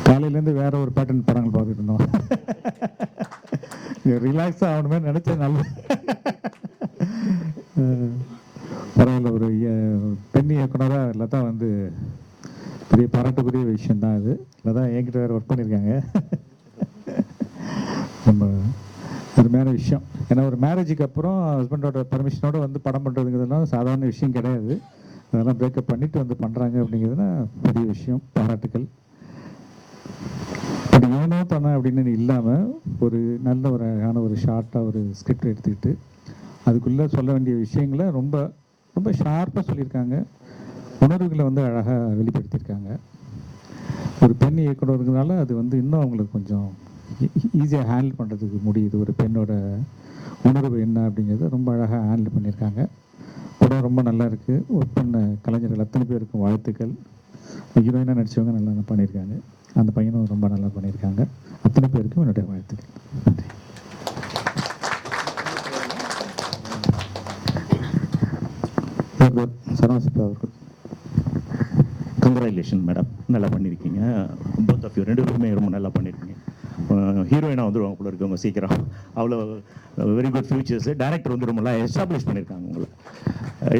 காலையிலேருந்து வேற ஒரு பேட்டர்ன் படங்கள் பார்த்துட்டு இருந்தோம். ரிலாக்ஸாக ஆகணுமே நினச்சேன். நல்ல பரவாயில்ல. ஒரு பெண் இயக்குனராக லதா வந்து பெரிய பாராட்டுக்குரிய விஷயந்தான் அது. லதா என்கிட்ட வேறு ஒர்க் பண்ணியிருக்காங்க. ரொம்ப அருமையான விஷயம். ஏன்னா ஒரு மேரேஜுக்கு அப்புறம் ஹஸ்பண்டோட பர்மிஷனோடு வந்து படம் பண்ணுறதுங்கிறதுலாம் சாதாரண விஷயம் கிடையாது. அதெல்லாம் பிரேக்கப் பண்ணிவிட்டு வந்து பண்ணுறாங்க அப்படிங்கிறதுனா பெரிய விஷயம், பாராட்டுக்கள். பட் ஏனோ தானே அப்படின்னு இல்லாமல் ஒரு நல்ல ஒரு அழகான ஒரு ஷார்ட்டாக ஒரு ஸ்கிரிப்ட் எடுத்துக்கிட்டு அதுக்குள்ளே சொல்ல வேண்டிய விஷயங்களை ரொம்ப ரொம்ப ஷார்ப்பாக சொல்லியிருக்காங்க. உணர்வுகளை வந்து அழகாக வெளிப்படுத்தியிருக்காங்க. ஒரு பெண் இயக்குனருங்கனால அது வந்து இன்னும் அவங்களுக்கு கொஞ்சம் ஈஸியாக ஹேண்டில் பண்ணுறதுக்கு முடியுது. ஒரு பெண்ணோட உணர்வு என்ன அப்படிங்கிறத ரொம்ப அழகாக ஹேண்டில் பண்ணியிருக்காங்க. படம் ரொம்ப நல்லா இருக்குது. ஒர்க் பண்ண கலைஞர்கள் அத்தனை பேருக்கும் வாழ்த்துக்கள். ஹீரோயினாக நடித்தவங்க நல்லா பண்ணியிருக்காங்க. அந்த பையனும் ரொம்ப நல்லா பண்ணியிருக்காங்க. அத்தனை பேருக்கும் என்னுடைய வாழ்த்துக்கள். நன்றி. சரவணசிப்பா அவர்கள். கங்க்ராச்சுலேஷன் மேடம், நல்லா பண்ணியிருக்கீங்க. போத் ஆஃப் யூ ரெண்டு பேருமே ரொம்ப நல்லா பண்ணியிருக்கீங்க. ஹீரோயினாக வந்துடுவாங்க போல இருக்கவங்க சீக்கிரம். அவ்வளோ வெரி குட் ஃபியூச்சர்ஸு. டேரக்டர் வந்து ரொம்ப நல்லா எஸ்டாப்ளிஷ் பண்ணியிருக்காங்க உங்களை.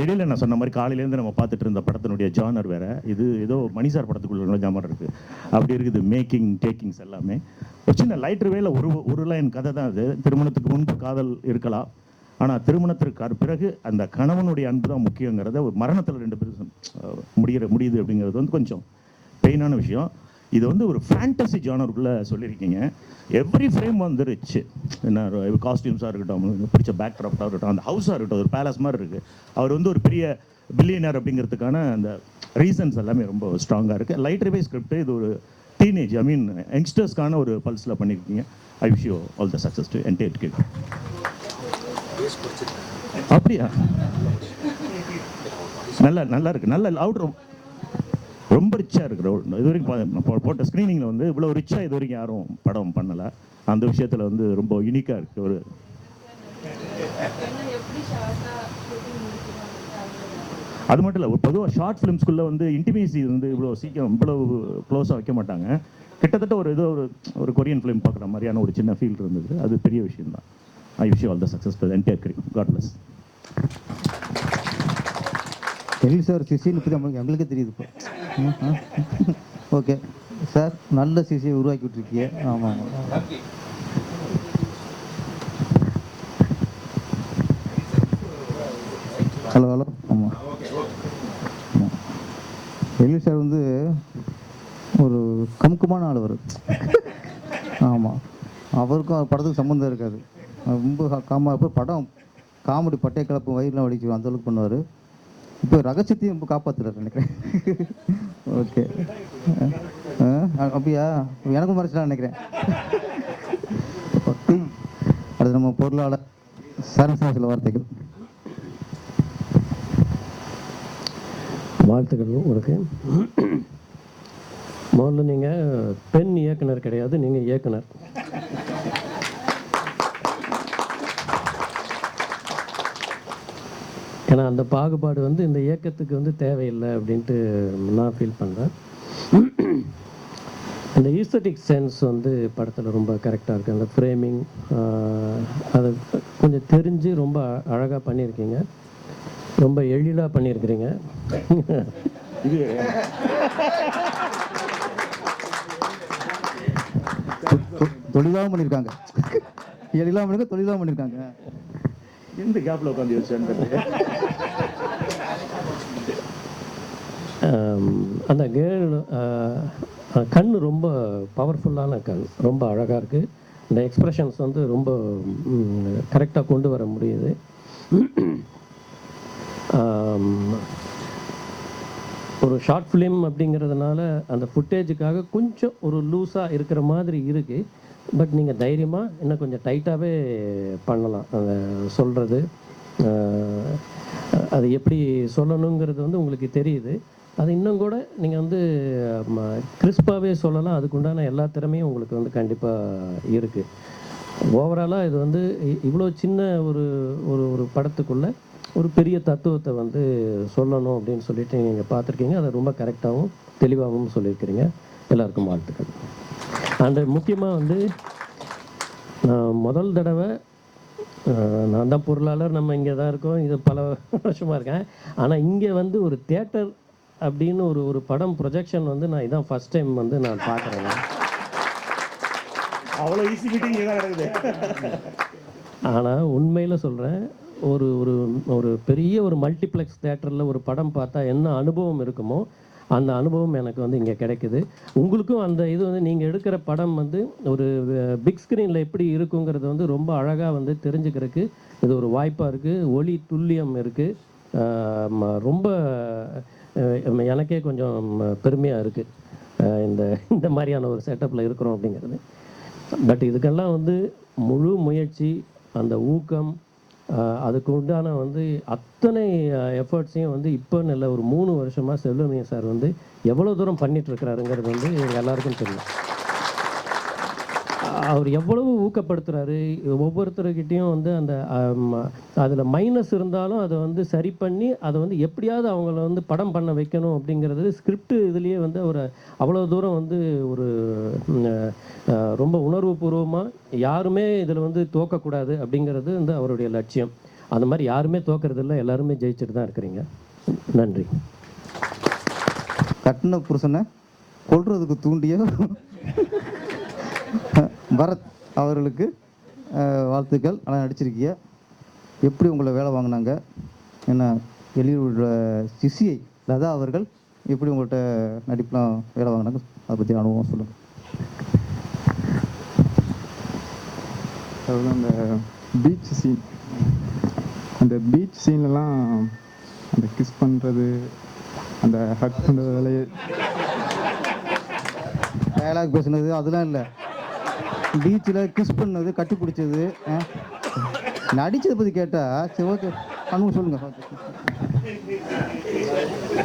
இடையில நான் சொன்ன மாதிரி காலையிலேருந்து நம்ம பார்த்துட்டு இருந்த படத்தினுடைய ஜானர் வேறு. இது ஏதோ மணிசார் படத்துக்குள்ள ஜாமர் இருக்குது. அப்படி இருக்குது மேக்கிங் டேக்கிங்ஸ் எல்லாமே. ஒரு சின்ன லைட்ரு வேல ஒரு லைன் கதை தான் அது. திருமணத்துக்கு முன்பு காதல் இருக்கலாம், ஆனால் திருமணத்திற்கு பிறகு அந்த கணவனுடைய அன்பு தான் முக்கியங்கிறத ஒரு மரணத்தில் ரெண்டு பேரும் முடியுது அப்படிங்கிறது வந்து கொஞ்சம் பெயினான விஷயம். இது வந்து ஒரு ஃபேண்டசி ஜானருக்குள்ளே சொல்லியிருக்கீங்க. எவ்ரி ஃப்ரேம் வந்து ரிச்சு. என்ன காஸ்டியூம்ஸாக இருக்கட்டும், பிடிச்ச பேக் ட்ராப்டாக இருக்கட்டும், அந்த ஹவுஸாக இருக்கட்டும், ஒரு பேலஸ் மாதிரி இருக்குது. அவர் வந்து ஒரு பெரிய பில்லியனர் அப்படிங்கிறதுக்கான அந்த ரீசன்ஸ் எல்லாமே ரொம்ப ஸ்ட்ராங்காக இருக்குது. லைட் ரிவே ஸ்கிரிப்ட். இது ஒரு டீனேஜ் யங்ஸ்டர்ஸ்க்கான ஒரு பல்ஸில் பண்ணியிருக்கீங்க. I wish you all the success to entire kit. அப்படியா? நல்லா இருக்குது. நல்ல அவுட்ரு ரொம்ப ரிச்சாக இருக்கிற இது வரைக்கும் போட்ட ஸ்க்ரீனிங்கில் வந்து இவ்வளோ ரிச்சாக இது வரைக்கும் யாரும் படம் பண்ணலை. அந்த விஷயத்தில் வந்து ரொம்ப யூனிக்காக இருக்குது. ஒரு அது மட்டும் இல்லை, பொதுவாக ஷார்ட் ஃபிலிம்ஸ்குள்ளே வந்து இன்டிமேசி வந்து இவ்வளோ சீக்கிரம் இவ்வளோ க்ளோஸாக வைக்க மாட்டாங்க. கிட்டத்தட்ட ஒரு கொரியன் ஃபிலிம் பார்க்குற மாதிரியான ஒரு சின்ன ஃபீல் இருந்தது. அது பெரிய விஷயம் தான். I wish you all the success to entire crew. God bless. எல் சார் சிசின்னு பற்றி எங்களுக்கே தெரியுது இப்போ. ஓகே சார், நல்ல சிசியை உருவாக்கி விட்டுருக்கீங்க. ஆமாம். ஹலோ. ஆமாம். எல் சார் வந்து ஒரு கமுக்கமான ஆள். அவர் ஆமாம், அவருக்கும் படத்துக்கு சம்மந்தம் இருக்காது. ரொம்ப படம் காமெடி பட்டை கலப்பு வயிறுலாம் வலிக்கும், அந்தளவுக்கு பண்ணுவார். இப்போ ரகசியத்தையும் இப்போ காப்பாற்றுறாரு நினைக்கிறேன். ஓகே. அப்படியா? எனக்கும் மறைச்சலாம் நினைக்கிறேன். அடுத்து நம்ம பொருளாளர் சரண் சில வார்த்தைகள். வாழ்த்துக்கள் உங்களுக்கு. முதல்ல நீங்கள் பெண் இயக்குனர் கிடையாது, நீங்கள் இயக்குனர். ஏன்னா அந்த பாகுபாடு வந்து இந்த இயக்கத்துக்கு வந்து தேவையில்லை அப்படின்ட்டு நான் ஃபீல் பண்ணுறேன். அந்த ஈஸ்தட்டிக் சென்ஸ் வந்து படத்தில் ரொம்ப கரெக்டாக இருக்குது. அந்த ஃப்ரேமிங் அதை கொஞ்சம் தெரிஞ்சு ரொம்ப அழகாக பண்ணியிருக்கீங்க. ரொம்ப எளிதாக பண்ணியிருக்கிறீங்க. இது தொழிலாகவும் பண்ணியிருக்காங்க. எளிதாக பண்ணியிருக்க, தொழிலாகவும் பண்ணியிருக்காங்க. எந்த கேப்பில் உட்காந்து யோசிச்சு அந்த கேர்ள் கண் ரொம்ப பவர்ஃபுல்லான கண், ரொம்ப அழகாக இருக்குது. இந்த எக்ஸ்ப்ரெஷன்ஸ் வந்து ரொம்ப கரெக்டாக கொண்டு வர முடியுது. ஒரு ஷார்ட் ஃபிலிம் அப்படிங்கிறதுனால அந்த ஃபுட்டேஜுக்காக கொஞ்சம் ஒரு லூஸாக இருக்கிற மாதிரி இருக்குது. பட் நீங்கள் தைரியமாக இன்னும் கொஞ்சம் டைட்டாகவே பண்ணலாம். அதை சொல்கிறது, அது எப்படி சொல்லணுங்கிறது வந்து உங்களுக்கு தெரியுது. அது இன்னும் கூட நீங்கள் வந்து கிறிஸ்பாகவே சொல்லலாம். அதுக்குண்டான எல்லா திறமையும் உங்களுக்கு வந்து கண்டிப்பாக இருக்குது. ஓவராலாக இது வந்து இவ்வளோ சின்ன ஒரு ஒரு ஒரு படத்துக்குள்ளே ஒரு பெரிய தத்துவத்தை வந்து சொல்லணும் அப்படின்னு சொல்லிட்டு நீங்கள் பார்த்துருக்கீங்க. அதை ரொம்ப கரெக்டாகவும் தெளிவாகவும் சொல்லியிருக்கிறீங்க. எல்லாருக்கும் வாழ்த்துக்கள். அண்டு முக்கியமாக வந்து முதல் தடவை நான் தான் பொருளாளர், நம்ம இங்கே தான் இருக்கோம், இது பல வருஷமாக இருக்கேன். ஆனால் இங்கே வந்து ஒரு தியேட்டர் அப்படின்னு ஒரு படம் ப்ரொஜெக்ஷன் வந்து நான் இதான் ஃபஸ்ட் டைம் வந்து நான் பார்க்குறேங்க. அவ்வளோ ஈஸி மீட்டிங் தான் நடக்குது. ஆனால் உண்மையில் சொல்கிறேன், ஒரு ஒரு ஒரு பெரிய ஒரு மல்டிப்ளெக்ஸ் தேட்டரில் ஒரு படம் பார்த்தா என்ன அனுபவம் இருக்குமோ அந்த அனுபவம் எனக்கு வந்து இங்கே கிடைக்குது. உங்களுக்கும் அந்த இது வந்து நீங்கள் எடுக்கிற படம் வந்து ஒரு பிக் ஸ்க்ரீனில் எப்படி இருக்குங்கிறது வந்து ரொம்ப அழகாக வந்து தெரிஞ்சுக்கிறதுக்கு இது ஒரு வாய்ப்பாக இருக்குது. ஒளி துல்லியம் இருக்குது. ரொம்ப எனக்கே கொஞ்சம் பெருமையாக இருக்குது இந்த மாதிரியான ஒரு செட்டப்பில் இருக்கிறோம் அப்படிங்கிறது. பட் இதுக்கெல்லாம் வந்து முழு முயற்சி, அந்த ஊக்கம், அதுக்கு உண்டான வந்து அத்தனை எஃபர்ட்ஸையும் வந்து இப்போ நல்ல ஒரு 3 வருஷமாக செல்வமணியன் சார் வந்து எவ்வளோ தூரம் பண்ணிகிட்ருக்கிறாருங்கிறது வந்து எங்கள் எல்லாருக்கும் தெரியும். அவர் எவ்வளவு ஊக்கப்படுத்துகிறாரு. ஒவ்வொருத்தர்கிட்டையும் வந்து அந்த அதில் மைனஸ் இருந்தாலும் அதை வந்து சரி பண்ணி அதை வந்து எப்படியாவது அவங்கள வந்து படம் பண்ண வைக்கணும் அப்படிங்கிறது ஸ்கிரிப்ட் இதுலேயே வந்து அவர் அவ்வளோ தூரம் வந்து ஒரு ரொம்ப உணர்வுபூர்வமாக யாருமே இதில் வந்து தோக்கக்கூடாது அப்படிங்கிறது வந்து அவருடைய லட்சியம். அந்த மாதிரி யாருமே தோக்கிறதில்ல, எல்லாருமே ஜெயிச்சுட்டு தான் இருக்கிறீங்க. நன்றி. கட்டின புருஷனை கொல்றதுக்கு தூண்டிய பரத் அவர்களுக்கு வாழ்த்துக்கள். நல்லா நடிச்சிருக்கீங்க. எப்படி உங்களை வேலை வாங்கினாங்க? ஏன்னா வெளியூரோட சிசிஐ லதா அவர்கள் எப்படி உங்கள்கிட்ட நடிப்புலாம் வேலை வாங்கினாங்க, அதை பற்றி அனுபவம் சொல்லுங்கள். அதாவது அந்த பீச் சீன், அந்த பீச் சீன்லலாம் அந்த கிஸ் பண்ணுறது, அந்த ஹக் பண்ணுறது வேலையை டயலாக் பேசுனது அதெல்லாம் இல்லை. பீச்சில் கிஸ் பண்ணது, கட்டி பிடிச்சது, நடிச்சதை பற்றி கேட்டால் சரி ஓகே அனுபவம் சொல்லுங்கள்.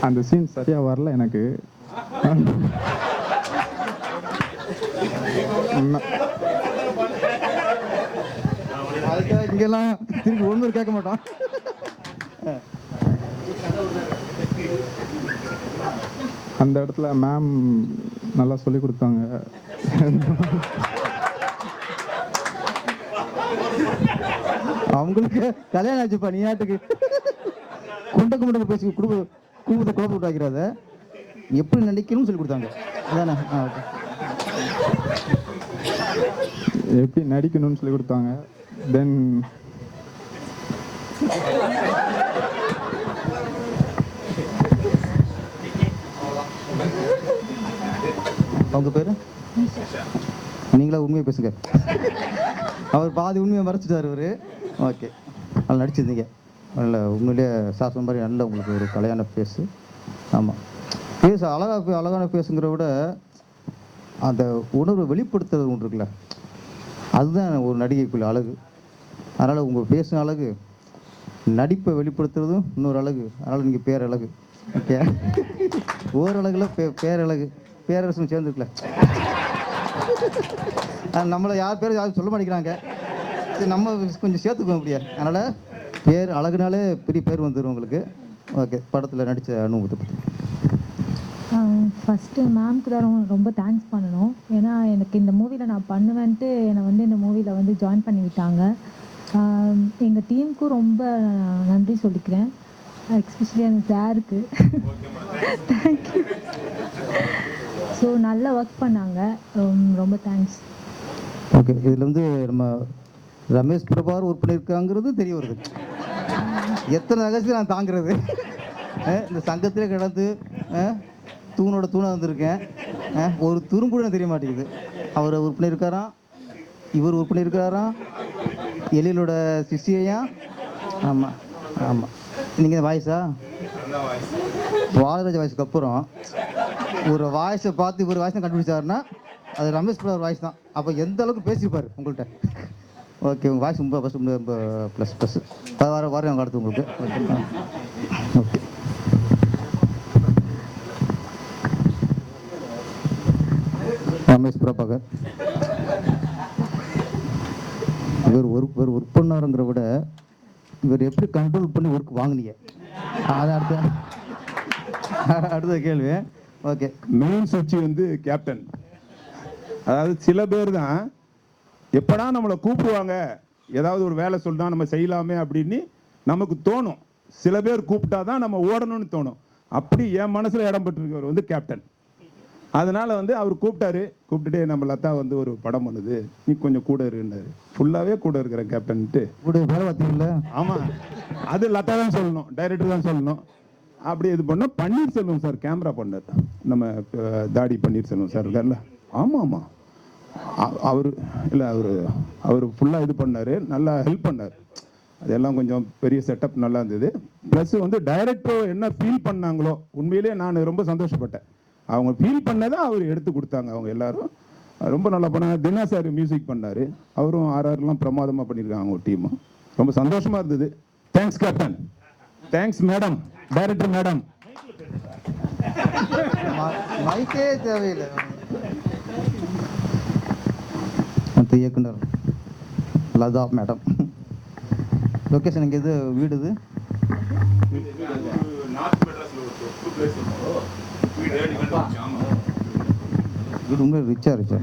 அந்த சீன் சரியாக வரல எனக்கு. அதுக்காக இங்கெல்லாம் திருப்பி ஒன்றும் கேட்க மாட்டோம். அந்த இடத்துல மேம் நல்லா சொல்லி கொடுத்தாங்க. அவங்களுக்கு கல்யாணம் ஆச்சுப்பா, நீ ஆட்டுக்கு குண்டை கும்பிட்டு பேசி குடும்பத்தை குழப்பம் விட்டாக்கிறாத, எப்படி நடிக்கணும்னு சொல்லி கொடுத்தாங்க அதானே? ஓகே. எப்படி நடிக்கணும்னு சொல்லி கொடுத்தாங்க. தென் அவங்க பேர் நீங்களா உண்மையை பேசுங்க. அவர் பாதி உண்மையை மறைச்சிட்டார் அவர். ஓகே, நல்லா நடிச்சிருந்தீங்க. நல்ல உண்மையிலேயே சாசனம் மாதிரி நல்ல உங்களுக்கு ஒரு கல்யாண பேசு. ஆமாம், பேச அழகான பேசுங்கிற விட அந்த உணர்வை வெளிப்படுத்துறது ஒன்று இருக்குல்ல, அதுதான் ஒரு நடிகைக்குள்ள அழகு. அதனால் உங்கள் பேசுன அழகு, நடிப்பை வெளிப்படுத்துறதும் இன்னொரு அழகு. அதனால் நீங்கள் பேரழகு. ஓகே, ஓரழகுல பேரழகு, பேரரசும் சேர்ந்துருக்குல்ல. நம்மளை யார் பேர் யாரும் சொல்ல மாட்டேங்கிறாங்க, சரி நம்ம கொஞ்சம் சேர்த்துக்கோங்க அப்படியே. அதனால் பேர் அழகுனாலே பெரிய பேர் வந்துடும் உங்களுக்கு. ஓகே, படத்தில் நடித்த அனுபவத்தை பற்றி. ஃபஸ்ட்டு மேம்க்கு தான் ரொம்ப தேங்க்ஸ் பண்ணணும். ஏன்னா எனக்கு இந்த மூவியில் நான் பண்ணுவேன்ட்டு என்னை வந்து இந்த மூவியில் வந்து ஜாயின் பண்ணி விட்டாங்க. எங்கள் டீமுக்கும் ரொம்ப நன்றி சொல்லிக்கிறேன், எக்ஸ்பெஷலி அந்த சாருக்கு. தேங்க்யூ. ஸோ நல்லா ஒர்க் பண்ணாங்க, ரொம்ப தேங்க்ஸ். ஓகே, இதில் வந்து நம்ம ரமேஷ் பிரபார் ஒர்க் பண்ணியிருக்காங்கிறது தெரிய வருது. எத்தனை ரகசியம் நான் தாங்கிறது. இந்த சங்கத்திலே கிடந்து தூணோட தூணாக வந்திருக்கேன். ஒரு துரும்புட தெரிய மாட்டேங்குது. அவர் ஒர்க் பண்ணியிருக்காராம், இவர் ஒர்க் பண்ணியிருக்காராம், எழிலோட சிஷியா. ஆமாம் ஆமாம், நீங்கள் வாய்ஸா பாலராஜ் வாய்ஸுக்கு அப்புறம் ஒரு வாய்ஸை பார்த்து இவர் வாய்ஸ் தான் கண்டுபிடிச்சாருன்னா அது ரமேஷ் பிரபார் வாய்ஸ் தான். அப்போ எந்த அளவுக்கு பேசியிருப்பார் உங்கள்கிட்ட. ஓகே, உங்கள் வாய்ஸ் ரொம்ப ஃபஸ்ட் ரொம்ப ப்ளஸ் வாரம் அவங்க அடுத்து உங்களுக்கு. ஓகே, ரமேஷ் பிரபாகர் இவர் ஒர்க் பண்ணாருங்கிற விட இவர் எப்படி கண்ட்ரோல் பண்ணி ஒர்க் வாங்கினீங்க, அது அடுத்த கேள்வி. ஓகே. மெயின் சுவிட்ச் வந்து கேப்டன். அதாவது சில பேர் தான் எப்படா நம்மளை கூப்பிடுவாங்க, ஏதாவது ஒரு வேலை சொன்னா நம்ம செய்யலாமே அப்படின்னு நமக்கு தோணும். சில பேர் கூப்பிட்டா தான் நம்ம ஓடணும்னு தோணும். அப்படி என் மனசுல இடம் பெற்றிருக்கவர் வந்து கேப்டன். அதனால வந்து அவர் கூப்பிட்டுட்டே நம்ம லதா வந்து ஒரு படம் பண்ணுது, நீ கொஞ்சம் கூட இருக்குன்னாரு. ஃபுல்லாவே கூட இருக்கிற கேப்டன்ட்டு. கூட வேலை பார்த்தீங்கல்ல. ஆமா, அது லதா தான் சொல்லணும், டைரக்டர் தான் சொல்லணும். அப்படி இது பண்ணோம். பன்னீர்செல்வம் சார் கேமரா பண்ணார். நம்ம தாடி பன்னீர்செல்வம் சார் இருக்கார்ல. ஆமாம் ஆமாம், அவர் இல்லை அவர் ஃபுல்லாக இது பண்ணார், நல்லா ஹெல்ப் பண்ணார். அதெல்லாம் கொஞ்சம் பெரிய செட்டப் நல்லா இருந்தது. ப்ளஸ் வந்து டைரக்டர் என்ன ஃபீல் பண்ணாங்களோ உண்மையிலேயே நான் ரொம்ப சந்தோஷப்பட்டேன். அவங்க ஃபீல் பண்ணதை அவர் எடுத்து கொடுத்தாங்க. அவங்க எல்லாரும் ரொம்ப நல்லா பண்ணாங்க. தினா சார் மியூசிக் பண்ணார், அவரும் ஆர்ஆர்லாம் பிரமாதமாக பண்ணியிருக்காங்க அவங்க டீமும். ரொம்ப சந்தோஷமாக இருந்தது. Thanks captain, thanks madam, director madam. மைக்கே தேவையில்லை. மற்ற இயக்குனர் லதா மேடம். லொக்கேஷன் இங்கே இது வீடு இது வீடு உண்மையாக ரிச்சாக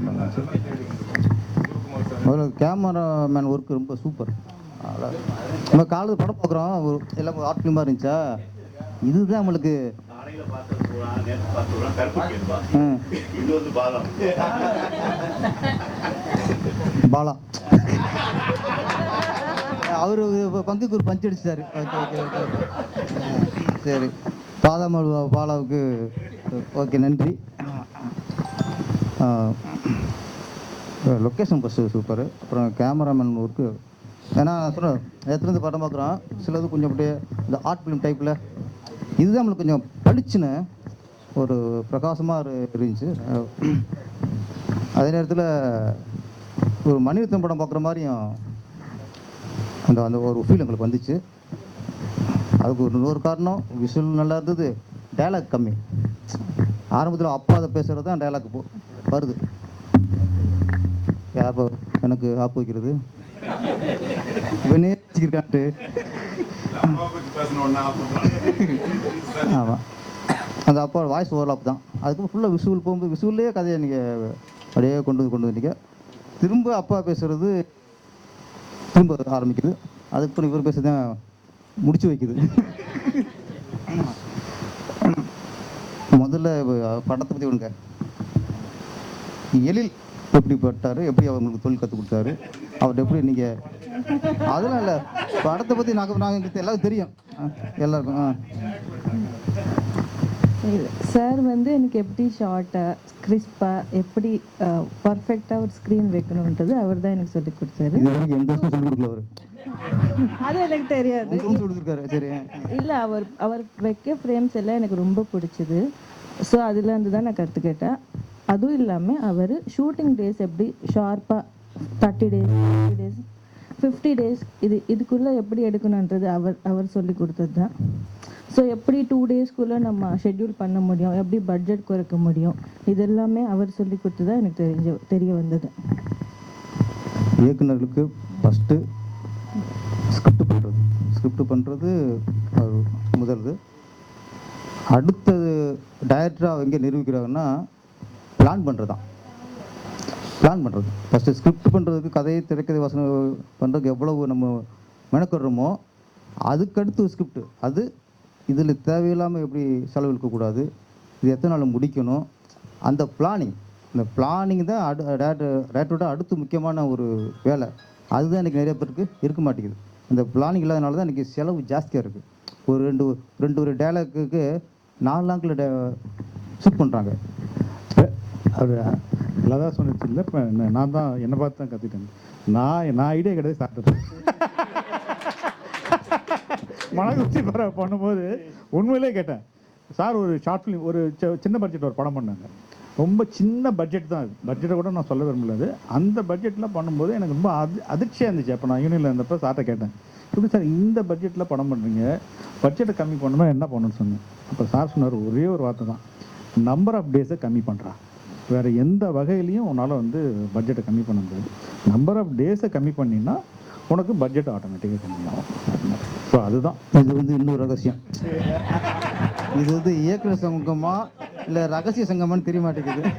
முதல்ல கேமராமேன் ஒர்க்கு ரொம்ப சூப்பர். நம்ம காலையில் படம் பார்க்குறோம், எல்லாம் ஆர்ட் ஃபிலிமாக இருந்துச்சா, இதுதான் நம்மளுக்கு பாலா அவரு பங்குக்கு ஒரு பஞ்சு அடிச்சிட்டாரு. ஓகே ஓகே ஓகே சரி. பாலாவுக்கு ஓகே நன்றி. Location first super. அப்புறம் கேமராமேன் ஒர்க்கு, ஏன்னா சொல்கிறேன் இடத்துலேருந்து படம் பார்க்குறோம், சிலது கொஞ்சம் அப்படியே இந்த ஆர்ட் ஃபிலிம் டைப்பில், இதுதான் நம்மளுக்கு கொஞ்சம் பளிச்சுன்னு ஒரு பிரகாசமாக இருந்துச்சு. அதே நேரத்தில் ஒரு மணிரத்னம் படம் பார்க்குற மாதிரியும் அந்த அந்த ஒரு ஃபீல் எங்களுக்கு வந்துச்சு. அதுக்கு இன்னொரு காரணம், விஷுவல் நல்லா இருந்தது, டைலாக் கம்மி. ஆரம்பத்தில் அப்பா அதை பேசுகிறது தான் டைலாக் வருது. யார் எனக்கு ஆப்பு வைக்கிறது இவனே வச்சுக்கிட்டான்ட்டு. ஆமாம், அந்த அப்பா வாய்ஸ் ஓவர்லாப் தான். அதுக்கு ஃபுல்லாக விஷுவல் போகும்போது விஷுவல்லே கதையை நீங்கள் அப்படியே கொண்டு வந்தீங்க. திரும்ப அப்பா பேசுகிறது திரும்ப ஆரம்பிக்குது, அதுக்கு இவர் பேச தான் முடிச்சு வைக்குது. முதல்ல படத்தை பற்றி விடுங்க. எழில் எப்படி பட்டார், எப்படி அவங்களுக்கு தொழில் கற்றுக் கொடுத்தாரு, அவர் எப்படி நீங்கள், அதெல்லாம் இல்லை படத்தை பற்றி நாங்கள் எல்லாரும் தெரியும் எல்லாருக்கும். சார் வந்து எனக்கு எப்படி ஷார்ட்டாக கிறிஸ்பாக எப்படி பர்ஃபெக்டாக ஒரு ஸ்க்ரீன் வைக்கணுன்றது அவர் தான் எனக்கு சொல்லி கொடுத்தாரு. இது வரைக்கும் எந்த வருஷம் சொல்லி கொடுக்கல அவர். அது எனக்கு தெரியாது. சரி. இல்லை, அவர் வைக்க ஃப்ரேம்ஸ் எல்லாம் எனக்கு ரொம்ப பிடிச்சிது. ஸோ அதுலேருந்து தான் நான் கற்றுக்கிட்டேன். அதுவும் இல்லாமல் அவர் ஷூட்டிங் டேஸ் எப்படி ஷார்ப்பாக 30 days 40 days 50 days இதுக்குள்ளே எப்படி எடுக்கணுன்றது அவர் சொல்லி கொடுத்தது தான். ஸோ எப்படி 2 daysக்குள்ளே நம்ம ஷெட்யூல் பண்ண முடியும், எப்படி பட்ஜெட் குறைக்க முடியும், இதெல்லாமே அவர் சொல்லி கொடுத்து தான் எனக்கு தெரிய வந்தது. இயக்குநர்களுக்கு ஃபஸ்ட்டு ஸ்கிரிப்ட் பண்ணுறது முதல்து. அடுத்தது டைரக்டராக எங்கே நிரூபிக்கிறாங்கன்னா பிளான் பண்ணுறது தான். ஃபஸ்ட்டு ஸ்கிரிப்ட் பண்ணுறதுக்கு, கதையை திரைக்கதை வசனம் பண்ணுறதுக்கு எவ்வளவு நம்ம மெனக்கடுறோமோ அதுக்கடுத்து ஸ்கிரிப்ட், அது இதில் தேவையில்லாமல் எப்படி செலவு இருக்கக்கூடாது, இது எத்தனை நாள் முடிக்கணும், அந்த பிளானிங் தான் டேரக்டரோட அடுத்து முக்கியமான ஒரு வேலை. அதுதான் இன்றைக்கி நிறைய பேருக்கு இருக்க மாட்டேங்குது. இந்த பிளானிங் இல்லாதனால தான் இன்றைக்கி செலவு ஜாஸ்தியாக இருக்குது. ஒரு ரெண்டு டைலாக்குக்கு 4 நாட்கள் ஷூட் பண்ணுறாங்க. அவர் நல்லா தான் சொன்னிச்சு. இல்லை இப்போ நான் தான் என்னை பார்த்து தான் கற்றுட்டேன். நான் ஐடியா கிடையாது சாப்பிட்டேன். மனகுச்சி பண்ணும்போது உண்மையிலே கேட்டேன், சார் ஒரு ஷார்ட் ஃபிலிம், ஒரு சின்ன பட்ஜெட் ஒரு படம் பண்ணாங்க. ரொம்ப சின்ன பட்ஜெட் தான் அது, பட்ஜெட்டை கூட நான் சொல்ல விரும்பல. அந்த பட்ஜெட்டில் பண்ணும்போது எனக்கு ரொம்ப அதிர்ச்சியாக இருந்துச்சு. அப்போ நான் யூனியனில் இருந்தப்போ சார்ட்ட கேட்டேன், எப்படி சார் இந்த பட்ஜெட்டில் படம் பண்ணுறீங்க, பட்ஜெட்டை கம்மி பண்ணணும் என்ன பண்ணணும்னு சொன்னேன். அப்போ சார் சொன்னார் ஒரே ஒரு வார்த்தை தான், நம்பர் ஆஃப் டேஸை கம்மி பண்ணுறா, வேறு எந்த வகையிலையும் உன்னால் வந்து பட்ஜெட்டை கம்மி பண்ண முடியாது. நம்பர் ஆஃப் டேஸை கம்மி பண்ணினா உனக்கு பட்ஜெட் ஆட்டோமேட்டிக்காக கம்மியாகும். ஸோ அதுதான் இது வந்து இன்னொரு ரகசியம். இது வந்து இயக்குனர் சங்கமா இல்லை ரகசிய சங்கமான்னு தெரிய மாட்டேங்குது.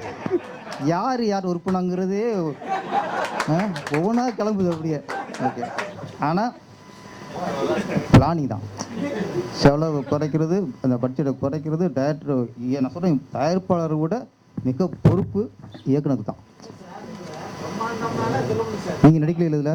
யார் யார் உறுப்பினாங்கிறதே ஒவ்வொன்றா கிளம்புது அப்படியே. ஓகே, ஆனால் பிளானிங் தான். செலவு குறைக்கிறது, அந்த பட்ஜெட்டை குறைக்கிறது டைரக்டர். நான் சொல்கிறேன், தயாரிப்பாளரை விட மிக பொறுப்பு இயக்குனருக்கு தான். நீங்கள் நடிக்கல இதில்.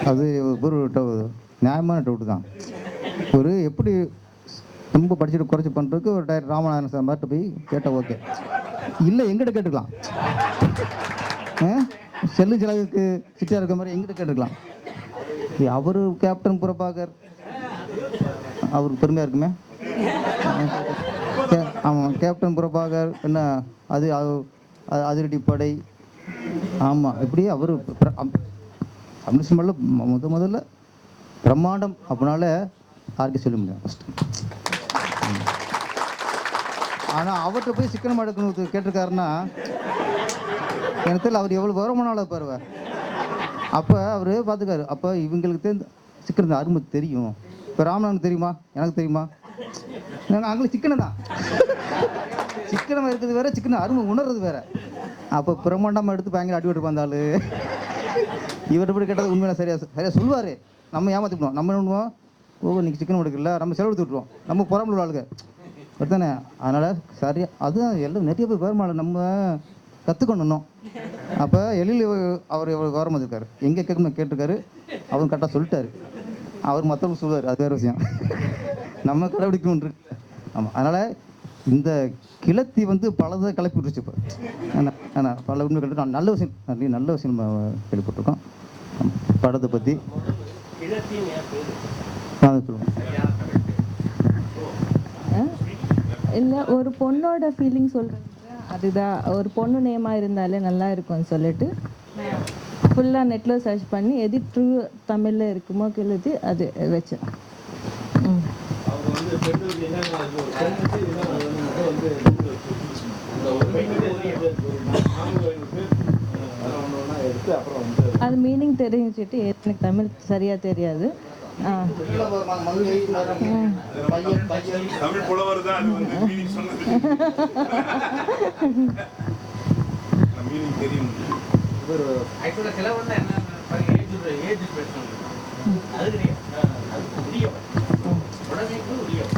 அது ஒரு நியாயமான டவுட்டு தான். ஒரு எப்படி ரொம்ப படிச்சுட்டு குறைச்சி பண்ணுறதுக்கு ஒரு டைரக்டர் ராமநாதன் சார் மாதிரி போய் கேட்டால் ஓகே, இல்லை எங்கிட்ட கேட்டுக்கலாம். செல்லு செலவுக்கு சிட்டியாக இருக்க மாதிரி எங்கிட்ட கேட்டுக்கலாம். அவர் கேப்டன் பிரபாகர் அவருக்கு பெருமையாக இருக்குமே. ஆமாம், கேப்டன் பிரபாகர் என்ன அது அதிரடி படை. ஆமாம், இப்படி அவர் தமிழ் சினிமாவில் முதல்ல பிரம்மாண்டம் அப்படின்னால யாருக்கும் சொல்ல முடியும் ஃபஸ்ட்டு. ஆனால் அவர்கிட்ட போய் சிக்கனம் எடுக்கணும் கேட்டிருக்காருன்னா எனக்கு தெரியல அவர் எவ்வளோ வருமானம் பாருவார். அப்போ அவர் பார்த்துக்காரு. அப்போ இவங்களுக்கு சிக்கனம் அருமை தெரியும். இப்போ ராமநாதனுக்கு தெரியுமா, எனக்கு தெரியுமா? நாங்கள் அங்கே சிக்கனம் தான். சிக்கனம் இருக்கிறது வேற, சிக்கனம் அருமை உணர்றது வேற. அப்போ பிரம்மாண்டமாக எடுத்து பயங்கர அடி விட்டு வந்தாள். இவர்கிட்ட போய் கேட்டது உண்மையில சரியாக சொல்லுவார். நம்ம ஏமாற்றிவிடுவோம். நம்ம என்ன பண்ணுவோம், இன்னைக்கு சிக்கன் எடுக்கல, நம்ம செலவு விட்டுருவோம். நம்ம புறம்புல ஆளுங்க தானே. அதனால் சரியாக அதுதான் எல்லாம் நிறைய பேர் வருமானம் நம்ம கற்றுக்கணும். அப்போ எழில் அவர் எவ்வளோ கவரம் வந்திருக்காரு, எங்கே கேட்கணும் கேட்டிருக்காரு, அவரும் கரெக்டாக சொல்லிட்டாரு. அவர் மற்றவங்க சொல்லுவார், அது வேறு விஷயம். நம்ம கடைபிடிக்கணும். ஆமாம், அதனால் இந்த கிளத்தி வந்து பலதை கிளப்பி விட்டுருச்சு. இப்போ ஆனால் பல உண்மை கட்டு நல்ல விஷயம், நல்ல விஷயம் நம்ம கேள்விப்பட்டிருக்கோம். படத்தை பற்றி சொல்லுவோம். இல்லை, ஒரு பொண்ணோட ஃபீலிங் சொல்கிறது அதுதான். ஒரு பொண்ணு நேமாக இருந்தாலே நல்லா இருக்கும்னு சொல்லிட்டு ஃபுல்லாக நெட்டில் சர்ச் பண்ணி எது ட்ரூ தமிழில் இருக்குமோ எழுதி அது வச்சேன். அது மீனிங் தெரிஞ்சுட்டு எனக்கு தமிழ் சரியாக தெரியாது. தமிழ் புலவர் தான் அது வந்து மீனிங் சொன்னது. மீனிங் தெரியும். ஒரு ஆக்சுவலா கிளவர்னா என்ன ஏஜ் பேசணும். அது முடியும். உடனேக்கு முடியும்.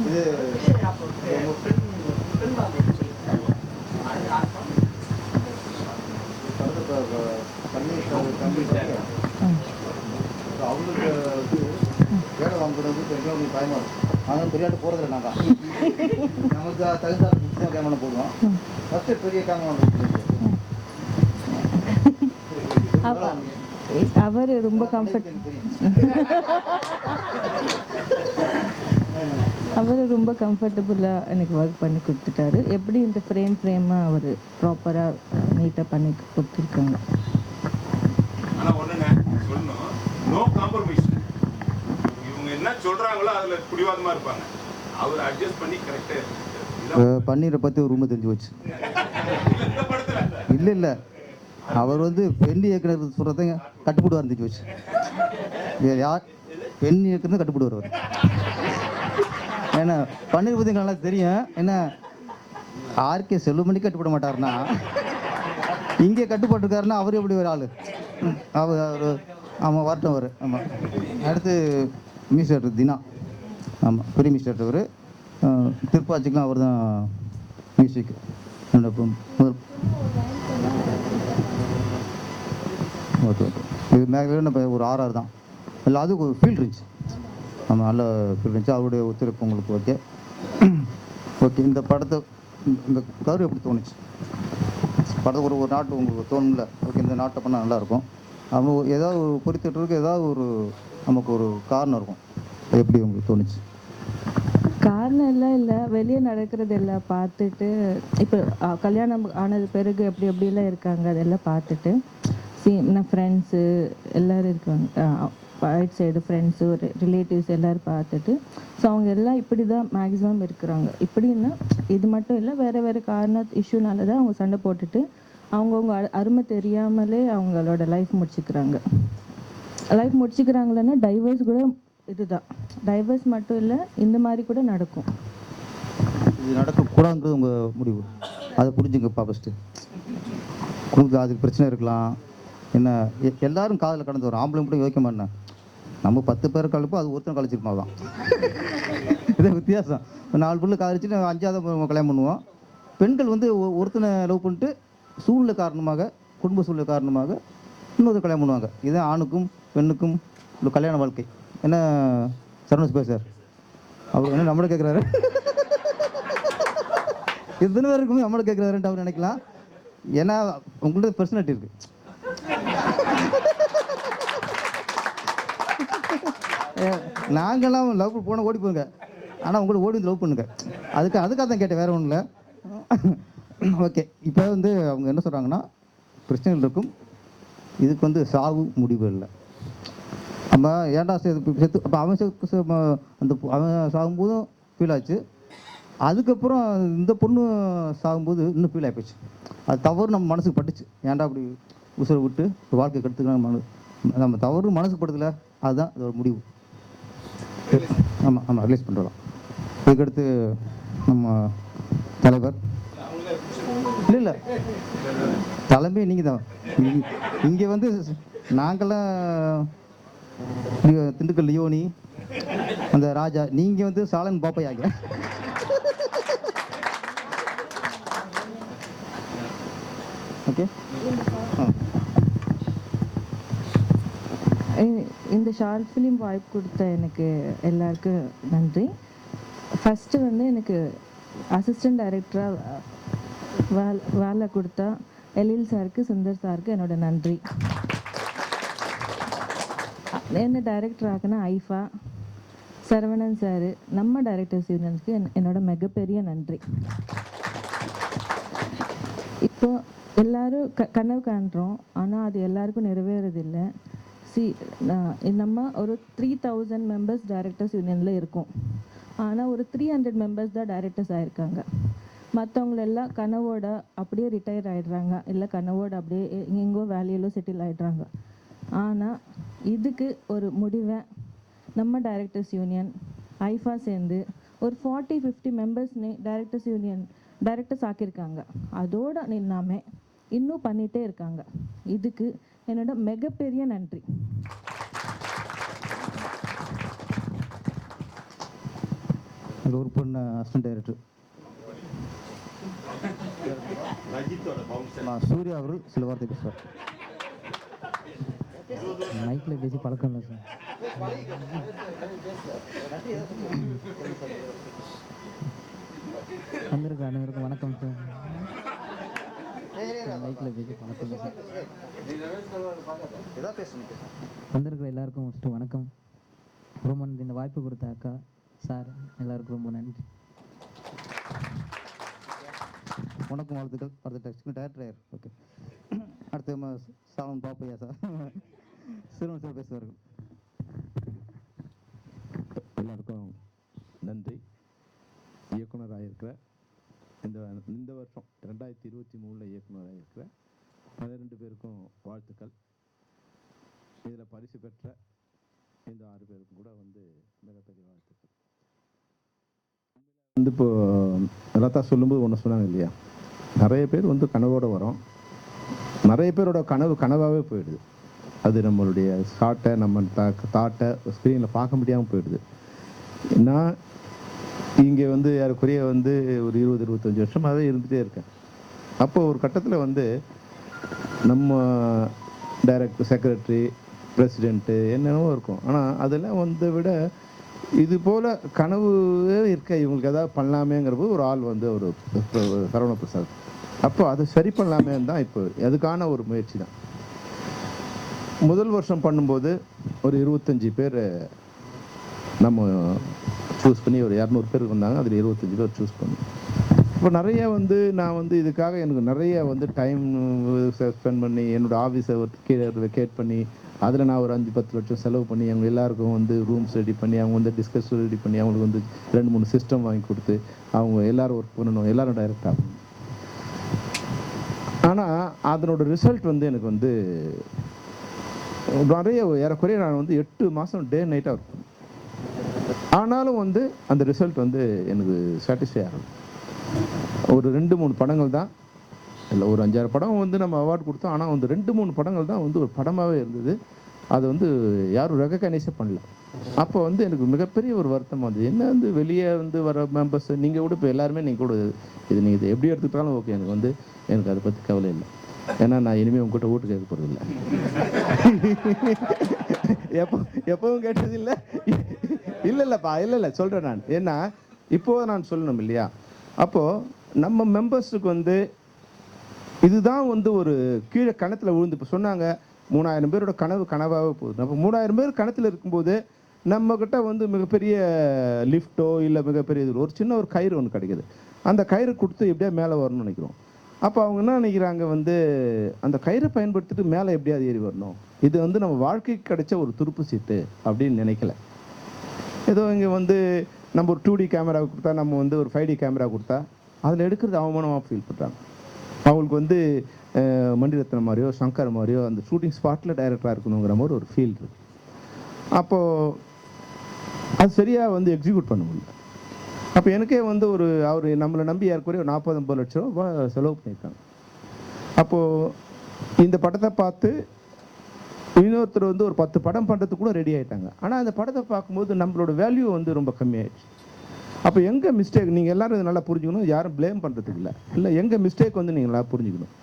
இது அவங்களுக்கு வேலை வாங்குறது கொஞ்சம் பயமாக இருக்கும். அதனால பெரியாட்டு போகிறதில்ல. நாங்கள் நமக்கு தகுந்த கேமரா போடுவோம். ஃபஸ்ட்டு பெரிய கேமரா. அவர் ரொம்ப கம்ஃபர்டபுளாக எனக்கு ஒர்க் பண்ணி கொடுத்துட்டாரு. எப்படி இந்த ஃப்ரேமாக அவர் ப்ராப்பராக நீட்டாக பண்ணி கொடுத்துருக்காங்க. ஆனால் ஒன்றுங்க சொல்லணும், நோ காம்ப்ரமைஸ். இவங்க என்ன சொல்கிறாங்களோ அதில் பிடிவாதமாக இருப்பாங்க. அவர் அட்ஜஸ்ட் பண்ணி கரெக்டாக பன்னீரை பற்றி ஒரு உண்மை தெரிஞ்சு வச்சு. இல்லை அவர் வந்து பெண் இயக்குனர் சொல்கிறத கட்டுப்படுவார் தெரிஞ்சு வச்சு. யார் பெண் இயக்குனர் கட்டுப்படுவார் அவர். ஏன்னா பன்னீர் பற்றி நல்லா தெரியும். என்ன ஆர்கே செல்வமணி கட்டுப்பட மாட்டார்னா இங்கே கட்டுப்பட்டுருக்காருன்னா அவர் எப்படி ஒரு ஆள். அவர் ஆமாம் வரட்டும் அவர். ஆமாம், அடுத்து மியூசிக் தினா. ஆமாம், பெரிய மியூசிக் அவர். திருப்பாச்சிக்கெலாம் அவர் தான் மியூசிக். முதல் ஓகே இது மேக்ஸிமம் நம்ம ஒரு ஆர்ஆர் தான். இல்லை அதுக்கு ஒரு ஃபீல்டு இருந்துச்சு. ஆமாம், நல்ல ஃபீல்டு இருந்துச்சு. அவருடைய ஒத்துழைப்பு உங்களுக்கு ஓகே. ஓகே, இந்த படத்தை இந்த கரு எப்படி தோணுச்சு? படத்தை ஒரு நாட்டு உங்களுக்கு தோணும்ல. ஓகே இந்த நாட்டை பண்ணால் நல்லாயிருக்கும். அவங்க ஏதாவது ஒரு பொறுத்துட்டு ஏதாவது ஒரு நமக்கு ஒரு காரணம் இருக்கும். எப்படி உங்களுக்கு தோணுச்சு? காரணம் எல்லாம் இல்லை, வெளியே நடக்கிறது எல்லாம் பார்த்துட்டு, இப்போ கல்யாணம் ஆனது பிறகு எப்படி எப்படிலாம் இருக்காங்க அதெல்லாம் பார்த்துட்டு, நான் ஃப்ரெண்ட்ஸு எல்லோரும் இருக்காங்க, ரைட் சைடு ஃப்ரெண்ட்ஸு ரிலேட்டிவ்ஸ் எல்லோரும் பார்த்துட்டு, ஸோ அவங்க எல்லாம் இப்படி தான் மேக்ஸிமம் இருக்கிறாங்க. இப்படின்னா இது மட்டும் இல்லை, வேறு வேறு காரணம் இஷ்யூனால தான் அவங்க சண்டை போட்டுட்டு அவங்கவுங்க அருமை தெரியாமலே அவங்களோட லைஃப் முடிச்சுக்கிறாங்களன்னா டைவர்ஸ் கூட இதுதான். டைவர்ஸ் மட்டும் இல்லை, இந்த மாதிரி கூட நடக்கும். இது நடக்கக்கூடாதுன்றது உங்கள் முடிவு, அதை புரிஞ்சுங்கப்பா ஃபஸ்ட்டு. உங்களுக்கு அதுக்கு பிரச்சனை இருக்கலாம். என்ன எல்லாரும் காதில் கடந்து வரும். ஆம்பளை கூட யோசிக்க மாட்டேன், நம்ம 10 பேர் கழிப்போம், அது ஒருத்தன் கழிச்சிருப்பா தான். இதே வித்தியாசம். 4 பிள்ளை காதலிச்சுட்டு 5ஆவது கல்யாணம் பண்ணுவோம். பெண்கள் வந்து ஒருத்தனை லவ் பண்ணிட்டு சூழ்நிலை காரணமாக, குடும்ப சூழ்நிலை காரணமாக இன்னொரு கல்யாணம் பண்ணுவாங்க. இதுதான் ஆணுக்கும் பெண்ணுக்கும் இந்த கல்யாண வாழ்க்கை. என்ன சரவண சார் அவர் என்ன நம்மளை கேட்குறாரு, இத்தனை பேர் இருக்குமே நம்மளை கேட்குறாருன்ட்டு அவர் நினைக்கலாம். ஏன்னா உங்கள்ட்ட பர்சனாலிட்டி இருக்கு. நாங்கள்லாம் லவ் போனால் ஓடி போங்க, ஆனால் உங்களை ஓடி வந்து லவ் பண்ணுங்க. அதுக்காக தான் கேட்டேன், வேறு ஒன்றும் இல்லை. ஓகே, இப்போ வந்து அவங்க என்ன சொல்கிறாங்கன்னா பிரச்சனைகள் இருக்கும், இதுக்கு வந்து சாவு முடிவு இல்லை. நம்ம ஏன்டா செத்து அப்போ அவன் அந்த அவன் சாகும்போதும் ஃபீல் ஆச்சு. அதுக்கப்புறம் இந்த பொண்ணு சாகும்போது இன்னும் ஃபீல் ஆகிப்போச்சு. அது தவறு நம்ம மனசுக்கு பட்டுச்சு. ஏன்டா அப்படி உசுரை விட்டு வாழ்க்கை கெடுத்துக்கலாம், நம்ம தவறு மனசுக்கு படுத்தல, அதுதான் அதோட முடிவு. ஆமாம் ரிலீஸ் பண்ணுறோம். இதுக்கடுத்து நம்ம தலைவர் இல்லை தலைமை நீங்கள் தான். இங்கே வந்து நாங்கள்லாம் திண்டுக்கல் லியோனி, அந்த ராஜா, நீங்கள் வந்து சாலன் பாப்பையாங்க. ஓகே, இந்த ஷார்ட் ஃபிலிம் வாய்ப்பு கொடுத்த எனக்கு எல்லாருக்கும் நன்றி. ஃபஸ்ட்டு வந்து எனக்கு அசிஸ்டன்ட் டைரக்டராக வேலை கொடுத்தா எழில் சாருக்கு, சுந்தர் சாருக்கு என்னோட நன்றி. என்ன டைரக்டர் ஆக்குனா ஐஃபா, சரவணன் சார், நம்ம டைரக்டர்ஸ் யூனியன்ஸ்க்கு என்னோட மிகப்பெரிய நன்றி. இப்போ எல்லாரும் கனவு காண்றோம், ஆனால் அது எல்லாருக்கும் நிறைவேறதில்லை. நம்ம ஒரு 3000 மெம்பர்ஸ் டைரக்டர்ஸ் யூனியனில் இருக்கோம், ஆனால் ஒரு 300 மெம்பர்ஸ் தான் டைரக்டர்ஸ் ஆகிருக்காங்க. மற்றவங்களெல்லாம் கனவோட அப்படியே ரிட்டையர் ஆகிடுறாங்க, இல்லை கனவோட அப்படியே எங்கெங்கோ வேலையிலோ செட்டில் ஆகிடுறாங்க. ஆனால் இதுக்கு ஒரு முடிவை நம்ம டைரக்டர்ஸ் யூனியன் ஐஃபா சேர்ந்து ஒரு 40-50 மெம்பர்ஸ் டைரக்டர்ஸ் யூனியன் டைரக்டர்ஸ் ஆக்கியிருக்காங்க. அதோடு நின்னாமல் இன்னும் பண்ணிகிட்டே இருக்காங்க. இதுக்கு என்னோட மிகப்பெரிய நன்றி. ஒரு பொண்ணு அசிஸ்டன்ட் டைரக்டர் சூர்யா அவர்கள் சில வார்த்தை பேசுவார். மைக்கில் பேசி பழக்கம் இல்லை சார். வந்திருக்க அனைவருக்கும் வணக்கம் சார். மைக்கில் பேசி பழக்கம் இல்லை சார். வந்திருக்கிற எல்லாருக்கும் ஃபஸ்ட்டு வணக்கம். ரொம்ப நன்றி இந்த வாய்ப்பு கொடுத்த அக்கா சார் எல்லாருக்கும் ரொம்ப நன்றி. வணக்கம், வாழ்த்துக்கள். அடுத்த டேரக்டர் ஓகே. அடுத்து நம்ம சாலன் பாப்பையா சார், சிறுவன் சார் பேசுவார்கள். எல்லாருக்கும் நன்றி. இயக்குனராக இருக்கிற இந்த வருஷம் 2023 இயக்குனராக இருக்கிற 12 பேருக்கும் வாழ்த்துக்கள். இதில் பரிசு பெற்ற இந்த 6 பேருக்கும் கூட மிகப்பெரிய வாழ்த்துக்கள். இப்போ லதா சொல்லும்போது ஒன்று சொன்னாங்க இல்லையா, நிறைய பேர் கனவோடு வரோம், நிறைய பேரோட கனவாகவே போயிடுது. அது நம்மளுடைய ஷார்ட்டை நம்ம தாட்டை ஸ்க்ரீனில் பார்க்க முடியாமல் போயிடுது. நான் இங்கே ஏறக்குறைய ஒரு 20-25 வருஷமாகவே இருந்துகிட்டே இருக்கேன். அப்போ ஒரு கட்டத்தில் நம்ம டைரக்டர், செக்ரட்டரி, பிரசிடெண்ட்டு என்னென்னவோ இருக்கும். ஆனால் அதெல்லாம் விட இது போல் கனவே இருக்க, இவங்களுக்கு எதாவது பண்ணலாமேங்கிறப்போ ஒரு ஆள் ஒரு சரவண பிரசாத். அப்போ அதை சரி பண்ணலாமே தான் இப்போ அதுக்கான ஒரு முயற்சி தான். முதல் வருஷம் பண்ணும்போது ஒரு 25 பேர் நம்ம சூஸ் பண்ணி ஒரு 200 பேர் வந்தாங்க. அதில் 25 பேர் சூஸ் பண்ணி இப்போ நிறைய வந்து நான் வந்து இதுக்காக எனக்கு நிறைய வந்து டைம் ஸ்பெண்ட் பண்ணி என்னோடய ஆஃபீஸை கீழே வெக்கேட் பண்ணி அதில் நான் ஒரு 5-10 லட்சம் செலவு பண்ணி அவங்க எல்லாருக்கும் வந்து ரூம்ஸ் ரெடி பண்ணி அவங்க வந்து டிஸ்கஸ் ரெடி பண்ணி அவங்களுக்கு வந்து 2-3 சிஸ்டம் வாங்கி கொடுத்து அவங்க எல்லோரும் ஒர்க் பண்ணணும், எல்லோரும் டைரக்ட் ஆகணும். ஆனால் அதனோட ரிசல்ட் வந்து எனக்கு வந்து நிறைய ஏறக்குறைய நான் வந்து 8 மாதம் டே நைட்டாக ஒர்க் பண்ணேன். ஆனாலும் வந்து அந்த ரிசல்ட் வந்து எனக்கு சாட்டிஸ்ஃபை ஆகணும். ஒரு 2-3 படங்கள் தான், இல்லை ஒரு 5-6 படம் வந்து நம்ம அவார்டு கொடுத்தோம். ஆனால் வந்து 2-3 படங்கள் தான் வந்து ஒரு படமாகவே இருந்தது. அது வந்து யாரும் ரெகக்னைஸே பண்ணல. அப்போ வந்து எனக்கு மிகப்பெரிய ஒரு வருத்தம் வந்தது. என்ன வந்து வெளியே வந்து வர மெம்பர்ஸ் நீங்கள் கூட இப்போ எல்லாருமே நீங்கள் கூட இது நீங்கள் இதை எப்படி எடுத்துக்கிட்டாலும் ஓகே, எனக்கு அதை பற்றி கவலை இல்லை. ஏன்னா நான் இனிமேல் உங்ககிட்ட ஓட்டு கேட்க போகிறது இல்லை. எப்பவும் கேட்டது இல்லை. இல்லைப்பா, இல்லை சொல்கிறேன் நான். ஏன்னா இப்போது நான் சொல்லணும் இல்லையா, அப்போது நம்ம மெம்பர்ஸுக்கு வந்து இதுதான் வந்து ஒரு கீழே கணத்தில் விழுந்து இப்போ சொன்னாங்க 3000 பேரோட கனவாகவே போகுது. அப்போ 3000 பேர் கணத்தில் இருக்கும்போது நம்மக்கிட்ட வந்து மிகப்பெரிய லிஃப்ட்டோ இல்லை மிகப்பெரிய இது ஒரு சின்ன ஒரு கயிறு ஒன்று கிடைக்கிது. அந்த கயிறு கொடுத்து எப்படியா மேலே வரணும்னு நினைக்கிறோம். அப்போ அவங்க என்ன நினைக்கிறாங்க, வந்து அந்த கயிறை பயன்படுத்திட்டு மேலே எப்படியாவது ஏறி வரணும். இது வந்து நம்ம வாழ்க்கைக்கு கிடைச்ச ஒரு துருப்பு சீட்டு அப்படின்னு நினைக்கல. ஏதோ இங்கே வந்து நம்ம ஒரு 2D கேமரா கொடுத்தா, நம்ம வந்து ஒரு 5D கேமரா கொடுத்தா அதில் எடுக்கிறது அவமானமாக ஃபீல் பண்ணுறாங்க. அவங்களுக்கு வந்து மணிரத்னம் மாதிரியோ சங்கர் மாதிரியோ அந்த ஷூட்டிங் ஸ்பாட்டில் டைரக்டராக இருக்கணுங்கிற மாதிரி ஒரு ஃபீல் இருக்குது. அப்போது அது சரியாக வந்து எக்ஸிக்யூட் பண்ண முடியல. அப்போ எனக்கே வந்து அவர் நம்மளை நம்பி ஏற்கனவே ஒரு 40-50 லட்சம் ரூபா செலவு பண்ணியிருக்காங்க. அப்போது இந்த படத்தை பார்த்து இன்னொருத்தர் வந்து ஒரு 10 படம் பண்ணுறதுக்கு கூட ரெடி ஆகிட்டாங்க. ஆனால் அந்த படத்தை பார்க்கும்போது நம்மளோட வேல்யூ வந்து ரொம்ப கம்மியாயிடுச்சு. அப்போ எங்கே மிஸ்டேக், நீங்கள் எல்லோரும் இதை நல்லா புரிஞ்சுக்கணும், யாரும் ப்ளேம் பண்ணுறதுக்கு இல்லை எங்கே மிஸ்டேக் வந்து நீங்கள் நல்லா புரிஞ்சுக்கணும்.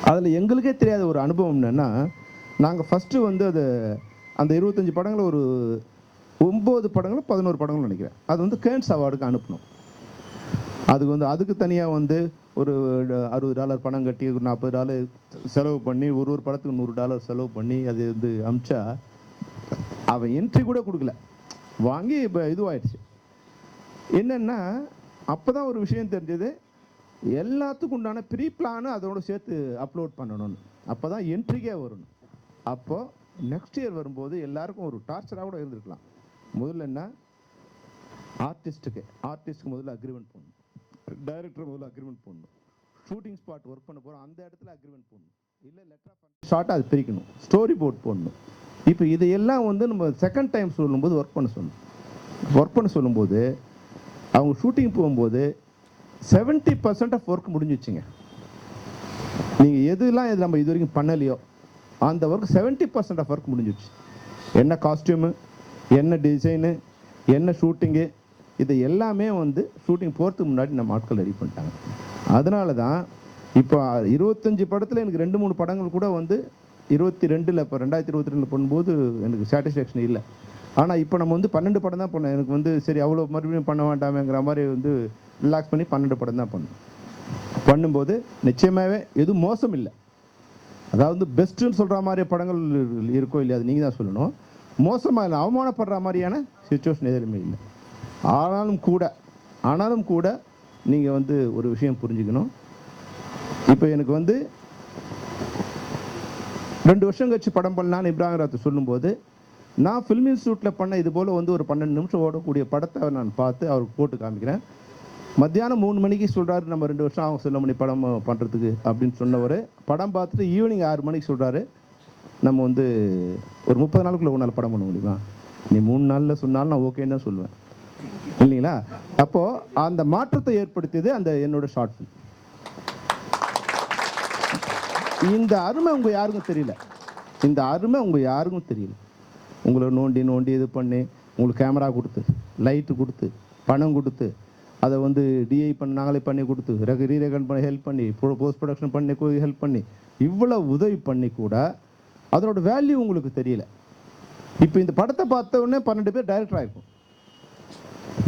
அதில் எங்களுக்கே தெரியாத ஒரு அனுபவம் என்னென்னா, நாங்கள் ஃபஸ்ட்டு வந்து அந்த 25 படங்களை ஒரு 9 படங்களும் 11 படங்களும் நினைக்கிறேன், அது வந்து கேன்ஸ் அவார்டுக்கு அனுப்பணும். அதுக்கு தனியாக வந்து ஒரு $60 பணம் கட்டி ஒரு $40 செலவு பண்ணி ஒரு படத்துக்கு $100 செலவு பண்ணி அது வந்து அமிச்சா அவன் என்ட்ரி கூட கொடுக்கல, வாங்கி இப்போ இதுவாயிடுச்சு. என்னென்னா அப்போ தான் ஒரு விஷயம் தெரிஞ்சது, எல்லாத்துக்கும் உண்டான ப்ரீ பிளானு அதோடு சேர்த்து அப்லோட் பண்ணணும்னு. அப்போ தான் என்ட்ரிக்கே வரணும். அப்போது நெக்ஸ்ட் இயர் வரும்போது எல்லாருக்கும் ஒரு டார்ச்சராக கூட இருந்திருக்கலாம். முதல்ல என்ன, ஆர்டிஸ்ட்டுக்கு முதல்ல அக்ரிமெண்ட் போடணும், டைரக்டர் முதல்ல அக்ரிமெண்ட் போடணும், ஷூட்டிங் ஸ்பாட் ஒர்க் பண்ண போகிறோம் அந்த இடத்துல அக்ரிமெண்ட் போடணும், இல்லை லெட்டர் ஷார்ட்டாக அது பிரிக்கணும், ஸ்டோரி போர்ட் போடணும். இப்போ இதையெல்லாம் வந்து நம்ம செகண்ட் டைம் சொல்லும்போது ஒர்க் பண்ண சொல்லும்போது அவங்க ஷூட்டிங் போகும்போது 70% ஆஃப் ஒர்க் முடிஞ்சிச்சுங்க. நீங்கள் எதுலாம் நம்ம இது வரைக்கும் பண்ணலையோ அந்த ஒர்க் 70% ஆஃப் ஒர்க் முடிஞ்சிச்சு. என்ன காஸ்டியூமு, என்ன டிசைனு, என்ன ஷூட்டிங்கு, இது எல்லாமே வந்து ஷூட்டிங் போகிறதுக்கு முன்னாடி நம்ம ஆட்கள் ரெடி பண்ணிட்டாங்க. அதனால தான் இப்போ 25 படத்தில் எனக்கு 2-3 படங்கள் கூட வந்து 22 இப்போ 2022 பண்ணும்போது எனக்கு சாட்டிஸ்ஃபேக்ஷன் இல்லை. ஆனால் இப்போ நம்ம வந்து 12 படம் தான் பண்ணோம். எனக்கு வந்து சரி அவ்வளோ மறுபடியும் பண்ண வேண்டாமேங்கிற மாதிரி வந்து ரிலாக்ஸ் பண்ணி 12 படம் தான் பண்ணும்போது நிச்சயமாகவே எதுவும் மோசம் இல்லை. அதாவது பெஸ்ட்டுன்னு சொல்கிற மாதிரி படங்கள் இருக்கோ இல்லையா, அது நீங்கள் தான் சொல்லணும். மோசமாக இல்லை, அவமானப்படுற மாதிரியான சுச்சுவேஷன் எதுவுமே இல்லை. ஆனாலும் கூட நீங்கள் வந்து ஒரு விஷயம் புரிஞ்சுக்கணும். இப்போ எனக்கு வந்து 2 வருஷம் கழிச்சு படம் பண்ணலான்னு இப்ராஹிம் ராத்து சொல்லும்போது, நான் ஃபில்ம் இன்ஸ்டியூட்டில் பண்ண இது போல் வந்து ஒரு 12 நிமிஷம் ஓடக்கூடிய படத்தை நான் பார்த்து அவருக்கு போட்டு காமிக்கிறேன். மத்தியானம் 3 மணிக்கு சொல்கிறாரு, நம்ம 2 வருஷம் ஆகும் சொல்ல மணி படம் பண்ணுறதுக்கு அப்படின்னு சொன்னவர், படம் பார்த்துட்டு ஈவினிங் 6 மணிக்கு சொல்கிறாரு, நம்ம வந்து ஒரு 30 நாளுக்குள்ள ஒரு நாள் படம் பண்ண முடியுமா, நீ 3 நாளில் சொன்னாலும் நான் ஓகேன்னு தான் சொல்லுவேன் இல்லைங்களா. அப்போது அந்த மாற்றத்தை ஏற்படுத்தியது அந்த என்னோட ஷார்ட் ஃபில்ம். இந்த அருமை உங்கள் யாருக்கும் தெரியல. உங்களை நோண்டி இது பண்ணி உங்களுக்கு கேமரா கொடுத்து, லைட்டு கொடுத்து, பணம் கொடுத்து, அதை வந்து டிஐ நாங்களே பண்ணி கொடுத்து, ரீரெகன் பண்ணி ஹெல்ப் பண்ணி, போஸ்ட் ப்ரொடக்ஷன் பண்ணி ஹெல்ப் பண்ணி, இவ்வளோ உதவி பண்ணி கூட அதனோட வேல்யூ உங்களுக்கு தெரியல. இப்போ இந்த படத்தை பார்த்த உடனே 12 பேர் டைரக்டர் ஆகிருக்கும்.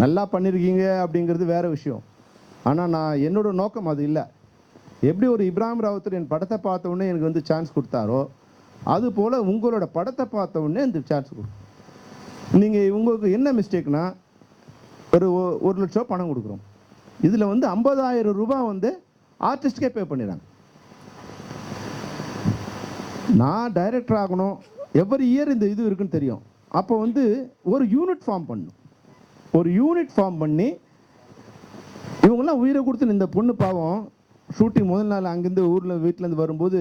நல்லா பண்ணியிருக்கீங்க அப்படிங்கிறது வேறு விஷயம். ஆனால் என்னோட நோக்கம் அது இல்லை. எப்படி ஒரு இப்ராஹிம் ராவுத்தர் என் படத்தை பார்த்த உடனே எனக்கு வந்து சான்ஸ் கொடுத்தாரோ, அதுபோல் உங்களோட படத்தை பார்த்த உடனே இந்த சான்ஸ் கொடுக்கும். நீங்கள் உங்களுக்கு என்ன மிஸ்டேக்னா, ஒரு 1 லட்ச ரூபா பணம் கொடுக்குறோம், இதில் வந்து 50,000 ரூபாய் வந்து ஆர்டிஸ்ட்கே பே பண்ணிடுறாங்க. நான் டைரக்டர் ஆகணும், எவ்ரி இயர் இந்த இது இருக்குன்னு தெரியும். அப்போ வந்து ஒரு யூனிட் ஃபார்ம் பண்ணணும். ஒரு யூனிட் ஃபார்ம் பண்ணி இவங்கெல்லாம் உயிரை கொடுத்து, இந்த பொண்ணு பாவம் ஷூட்டிங் முதல் நாள் அங்கேருந்து ஊரில் வீட்டிலேருந்து வரும்போது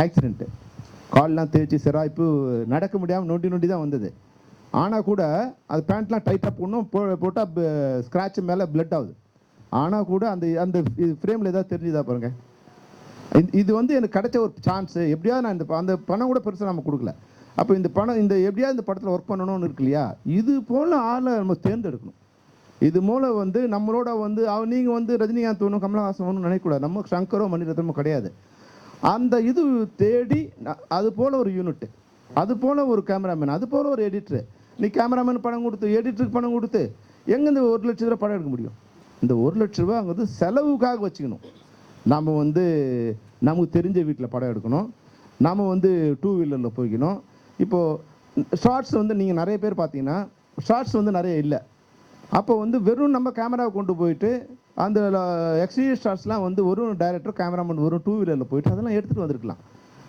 ஆக்சிடெண்ட்டு, கால்லாம் தேய்ச்சி சிராய்ப்பு, நடக்க முடியாமல் நொண்டி தான் வந்தது. ஆனால் கூட அது பேண்ட்லாம் டைட்டாக போட்டால் ஸ்க்ராட்ச் மேலே பிளட் ஆகுது. ஆனால் கூட அந்த ஃப்ரேமில் ஏதாவது தெரிஞ்சுதா பாருங்கள். இது வந்து எனக்கு கிடைச்ச ஒரு சான்ஸு. எப்படியாவது நான் அந்த பணம் கூட பெருசாக நம்ம கொடுக்கல. அப்போ இந்த பணம் எப்படியாவது இந்த படத்தில் ஒர்க் பண்ணணும்னு இருக்கு இல்லையா, இது போல் ஆளை நம்ம தேர்ந்தெடுக்கணும். இது மூலம் வந்து நம்மளோட வந்து நீங்கள் வந்து ரஜினிகாந்த் ஒன்றும் கமலஹாசன் ஒன்றும் நினைக்கக்கூடாது, நம்ம சங்கரோ மணிரத்னமோ கிடையாது. அந்த இது தேடி அது போல் ஒரு யூனிட்டு, அது போல் ஒரு கேமராமேன், அது போல் ஒரு எடிட்ரு. நீ கேமராமேன் பணம் கொடுத்து எடிட்டருக்கு பணம் கொடுத்து எங்கேருந்து 1 லட்ச ரூபா படம் எடுக்க முடியும்? இந்த 1 லட்ச ரூபா அங்கே வந்து செலவுக்காக வச்சுக்கணும். நம்ம வந்து நமக்கு தெரிஞ்ச வீட்டில் படம் எடுக்கணும், நம்ம வந்து 2 வீலரில் போய்க்கணும். இப்போது ஷார்ட்ஸ் வந்து நீங்கள் நிறைய பேர் பார்த்தீங்கன்னா ஷார்ட்ஸ் வந்து நிறைய இல்லை. அப்போ வந்து வெறும் நம்ம கேமராவை கொண்டு போயிட்டு அந்த எக்ஸ்டீரியர் ஷார்ட்ஸ்லாம் வந்து ஒரு டைரக்டர் கேமராமேன் ஒரு 2 வீலரில் போயிட்டு அதெல்லாம் எடுத்துகிட்டு வந்திருக்கலாம்.